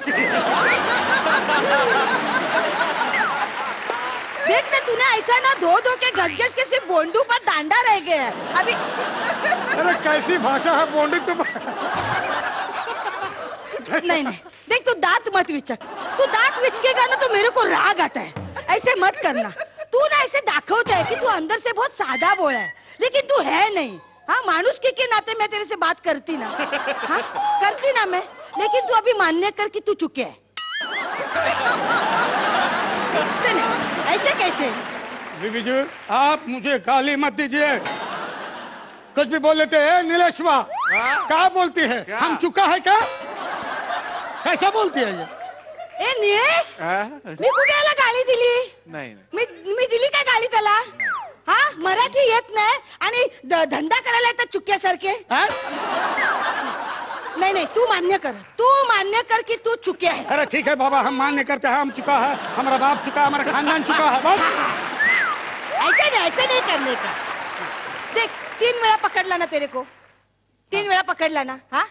देख ना, तूने ऐसा ना धो के घस के सिर्फ बोंडू पर दांडा रह गया है अभी। अरे कैसी भाषा है बोंडिक तो नहीं, देख तू दांत मत विचक, तू दांत विचकेगा ना तो मेरे को राग आता है, ऐसे मत करना। तू ना ऐसे दाखवता है कि तू अंदर से बहुत सादा बोला है, लेकिन तू है नहीं। हाँ, मानुष के नाते मैं तेरे से बात करती ना, हाँ करती ना मैं, लेकिन तू अभी मान्य कर कि तू चुके है। ऐसे नहीं, ऐसे कैसे? बीबी जी आप मुझे गाली मत दीजिए, कुछ भी बोल लेते हैं। नीलेश्वा क्या बोलती है, हम चुका है क्या, कैसा बोलती है ये? ए निळेश, हा? मी कुठे याला गाली दिली? नाही मी दिली काय गाली त्याला? हा, मराठी येत नाही आणि धंदा करायला येतात चुक्यासारखे. हाँ? नाही, तू मान्य कर की तू चुके है. अरे ठीक है बाबा, हम मान्य करते हैं, हम चुका है, हमारा बाप चुका है, हमारा खानदान चुका है, बस। ऐसे नहीं करने का. देख, 3 वेळा पकडला ना तेरे को, 3 वेळा पकडला ना. हाँ,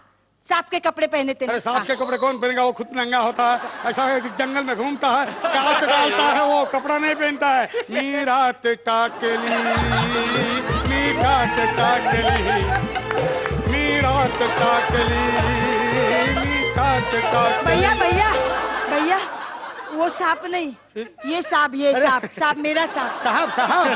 सांप के कपड़े पहने थे. अरे सांप के कपड़े कौन पहनेगा, वो खुद नंगा होता है, ऐसा है कि जंगल में घूमता है, काट डालता है, वो कपड़ा नहीं पहनता है. मी रात टाकली, मी रात टाकली, मी रात टाकली, मी रात टाकली. भैया वो सांप नहीं, ये सांप, सांप मेरा सांप. साहब साहब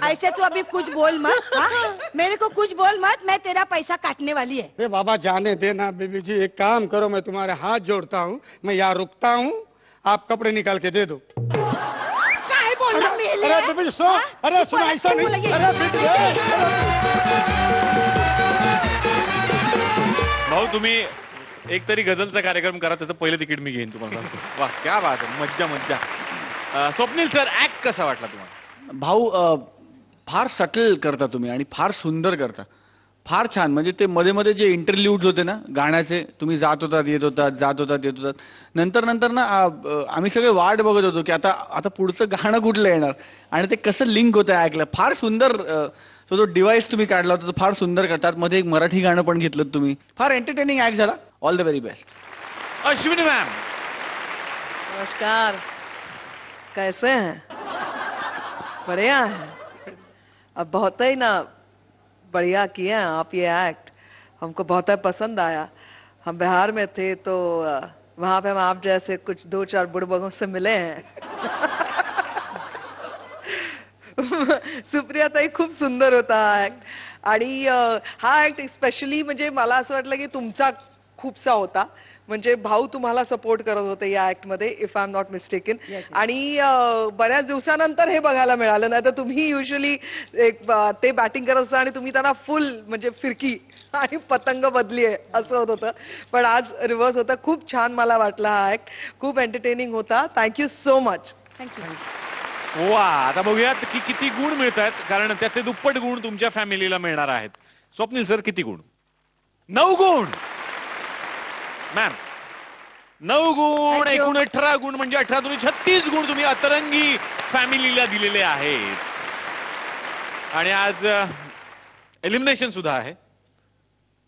ऐसे तू अभी कुछ बोल मत. हाँ? मेरे को कुछ बोल मत, मैं तेरा पैसा काटने वाली है. अरे बाबा जाने देना बीबी जी, एक काम करो, मैं तुम्हारे हाथ जोड़ता हूँ, मैं यहाँ रुकता हूँ, आप कपड़े निकाल के दे दो. काय बोलला मेले? अरे बीबी जी सो, हाँ? अरे तू सुनो परत ऐसा से नहीं, बोलेगी. अरे बीबी भाऊ तुम्ही एक तरी गझलचा कार्यक्रम करा, त्याचं पहिलं तिकीट मी घेईन तुम्हाला सांगतो. वा क्या बात आहे, मज्जा. स्वप्नील सर, ऍक्ट कसा वाटला तुम्हाला? भाऊ फार सटल करता तुम्ही आणि फार सुंदर करता, फार छान. म्हणजे ते मध्ये मध्ये जे इंटरल्यूड्स होते ना गाण्याचे, तुम्ही जात होतात येत होतात, नंतर ना आम्ही सगळे वाट बघत होतो की आता पुढचं गाणं कुठलं येणार आणि ते कसं लिंक होतं ऐकलं. फार सुंदर तो जो डिव्हाइस तुम्ही काढला होता तो फार सुंदर करतात. मध्ये एक मराठी गाणं पण घेतलं तुम्ही, फार एंटरटेनिंग ऍक्ट झाला. All the very best. Ashwini ma'am, नमस्कार, कैसे हैं? बढ़िया है. अब बहुत ही ना बढ़िया किए हैं आप ये एक्ट, हमको बहुत ही पसंद आया. हम बिहार में थे तो वहां पे हम आप जैसे कुछ 2-4 बुड़बगों से मिले हैं. सुप्रिया ताई, खूप सुंदर होता हा ऍक्ट. आणि हा ऍक्ट स्पेशली म्हणजे मला असं वाटलं की तुमचा खूपसा होता, म्हणजे भाऊ तुम्हाला सपोर्ट करत होते या ऍक्ट मध्ये, if I am not mistaken. आणि बऱ्याच दिवसानंतर हे बघायला मिळालं, नाही तर तुम्ही युजली ते बॅटिंग करत असता आणि तुम्ही त्यांना फुल म्हणजे फिरकी आणि पतंग बदली आहे असं होत होतं, पण आज रिव्हर्स होतं. खूप छान मला वाटला हा ऍक्ट, खूप एंटरटेनिंग होता. Thank you so much. थँक्यू. वा, आता बघूयात की किती गुण मिळतात, कारण त्याचे दुप्पट गुण तुमच्या फॅमिलीला मिळणार आहेत. स्वप्नील सर, किती गुण? 9 गुण. मॅम 9 गुण, Thank you. एकूण 18 गुण, म्हणजे 18 दुनी 36 गुण तुम्ही अतरंगी फॅमिलीला दिलेले आहेत. आणि आज एलिमिनेशन सुद्धा आहे.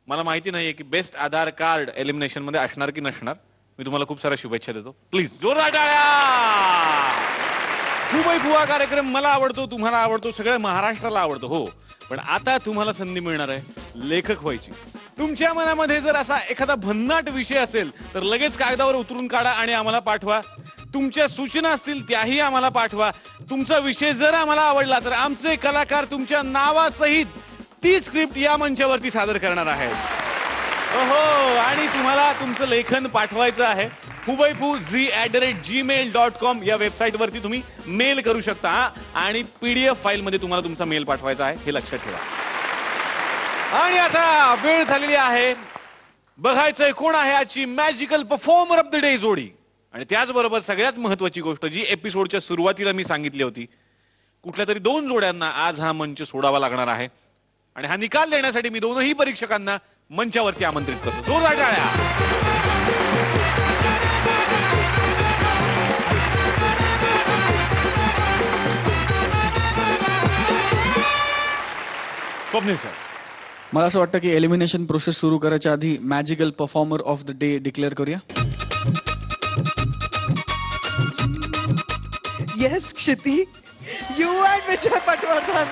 मला माहिती नाहीये की बेस्ट आधार कार्ड एलिमिनेशन मध्ये असणार की नसणार. मी तुम्हाला खूप साऱ्या शुभेच्छा देतो. प्लीज जोरदार टाळ्या. खूपही फुवा कार्यक्रम मला आवडतो, तुम्हाला आवडतो, सगळ्या महाराष्ट्राला आवडतो. हो, पण आता तुम्हाला संधी मिळणार आहे लेखक व्हायची. तुमच्या मनामध्ये जर असा एखादा भन्नाट विषय असेल तर लगेच कागदावर उतरून काढा आणि आम्हाला पाठवा. तुमच्या सूचना असतील त्याही आम्हाला पाठवा. तुमचा विषय जर आम्हाला आवडला तर आमचे कलाकार तुमच्या नावासहित ती स्क्रिप्ट या मंचावरती सादर करणार आहेत. हो, आणि तुम्हाला तुमचं लेखन पाठवायचं आहे hubaifuzee@gmail.com या वेबसाईटवरती तुम्ही मेल करू शकता. आणि PDF फाईल मध्ये तुम्हाला तुमचा मेल पाठवायचा आहे, हे लक्षात ठेवा. आणि आता वेळ झालेली आहे, बघायचंय कोण आहे आजची magical performer of the day जोडी. आणि त्याचबरोबर सगळ्यात महत्वाची गोष्ट जी एपिसोडच्या सुरुवातीला मी सांगितली होती, कुठल्या तरी 2 जोड्यांना आज हा मंच सोडावा लागणार आहे आणि हा निकाल देण्यासाठी मी दोनही परीक्षकांना मंचावरती आमंत्रित करतो. जोरदार टाळ्या. स्वप्नील सर, मला असं वाटतं की एलिमिनेशन प्रोसेस सुरू करायच्या आधी magical performer of the day declare करूया. येस क्षिती, यू अँड विजय पटवर्धन.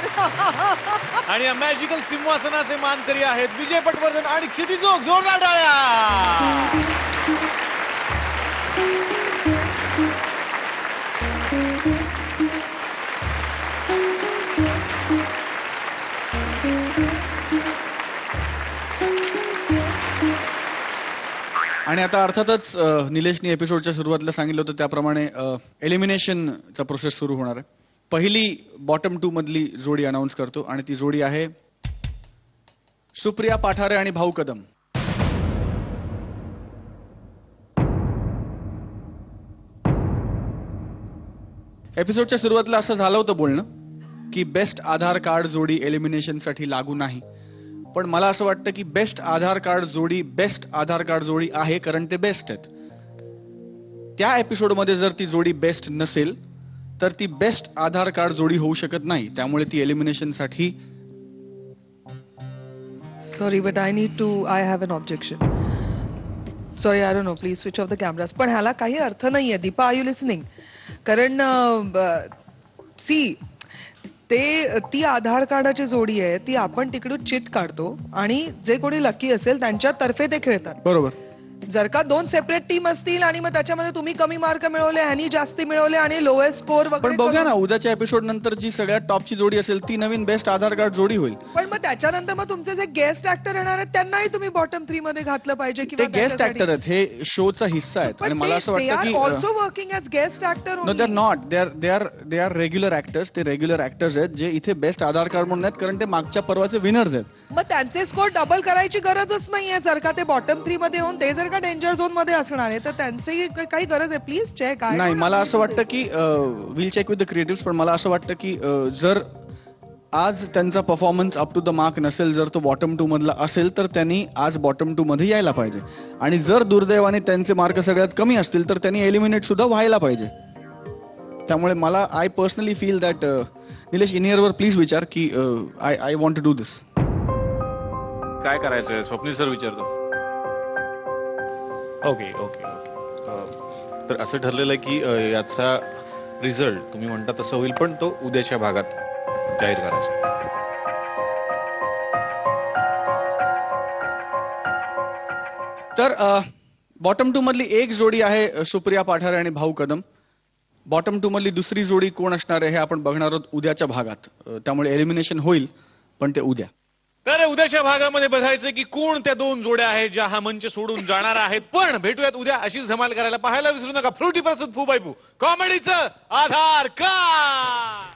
आणि या मॅजिकल सिंहासनाचे मानकरी आहेत विजय पटवर्धन आणि क्षिती जोग. जोरदार टाळ्या. आणि आता अर्थातच निलेशनी एपिसोडच्या सुरुवातीला सांगितलं होतं त्याप्रमाणे एलिमिनेशनचा प्रोसेस सुरू होणार आहे. पहिली बॉटम 2 मधली जोडी अनाऊन्स करतो आणि ती जोडी आहे सुप्रिया पाठारे आणि भाऊ कदम. एपिसोडच्या सुरुवातीला असं झालं होतं बोलणं की बेस्ट आधार कार्ड जोडी एलिमिनेशनसाठी लागू नाही, पण मला असं वाटतं की बेस्ट आधार कार्ड जोडी आहे कारण ते बेस्ट आहेत. त्या एपिसोडमध्ये जर ती जोडी बेस्ट नसेल तर ती बेस्ट आधार कार्ड जोडी होऊ शकत नाही, त्यामुळे ती एलिमिनेशनसाठी. Sorry but I have an objection. Sorry, I don't know, please switch off the cameras. पण ह्याला काही अर्थ नाहीये. Deepa, are you listening? कारण ती आधार कार्डाची जोडी आहे, ती आपण तिकडून चिट काढतो आणि जे कोणी लकी असेल त्यांच्यातर्फे ते खेळतात. बरोबर. जर का 2 सेपरेट टीम असतील आणि मग त्याच्यामध्ये तुम्ही कमी मार्क मिळवले, ह्यानी जास्ती मिळवले आणि लोएस्ट स्कोर पण वगैरे बघूया करून- ना, उद्याच्या एपिसोड नंतर जी सगळ्यात टॉपची जोडी असेल ती नवीन बेस्ट आधार कार्ड जोडी होईल. पण मग त्याच्यानंतर मग तुमचे जे गेस्ट ऍक्टर येणार आहेत त्यांनाही तुम्ही बॉटम 3 मध्ये घातलं पाहिजे ते किंवा गेस्ट ऍक्टर आहेत, हे शोचा हिस्सा आहेत. आणि मला असं वाटतं की also working as guest actor. No, they are not. They are regular actors. ते रेग्युलर ऍक्टर्स आहेत जे इथे बेस्ट आधार कार्ड म्हणून आहेत कारण ते मागच्या पर्वाचे विनर्स आहेत. मग त्यांचे स्कोर डबल करायची गरजच नाहीये. जर का ते बॉटम 3 मध्ये होऊन ते जर का डेंजर झोन मध्ये असणार आहे तर त्यांची काही गरज आहे? Please check. नाही, मला असं वाटतं की will check with the creatives, पण मला असं वाटतं की जर आज त्यांचा performance up to the mark नसेल, जर तो बॉटम 2 मधला असेल तर त्यांनी आज बॉटम 2 मध्ये यायला पाहिजे. आणि जर दुर्दैवाने त्यांचे मार्क सगळ्यात कमी असतील तर त्यांनी एलिमिनेट सुद्धा व्हायला पाहिजे. त्यामुळे मला I personally feel that Nilesh, इनियरवर प्लीज विचार की I want to do this. काय करायचंय स्वप्नील सर विचारतो. ओके. तर असं ठरलेलं आहे की याचा रिझल्ट तुम्ही म्हणता तसं होईल, पण तो उद्याच्या भागात जाहीर करायचा. तर बॉटम 2 मधली एक जोडी आहे सुप्रिया पाठारे आणि भाऊ कदम. बॉटम 2 मधली दुसरी जोडी कोण असणार आहे हे आपण बघणार आहोत उद्याच्या भागात. त्यामुळे एलिमिनेशन होईल, पण ते उद्या. तर उद्याच्या भागामध्ये बघायचं की कोण त्या 2 जोड्या आहेत ज्या हा मंच सोडून जाणार आहेत. पण भेटूयात उद्या अशीच धमाल करायला. पाहायला विसरू नका फ्रुटी प्रस्तुत फू बाय फू कॉमेडीचं आधार कार्ड.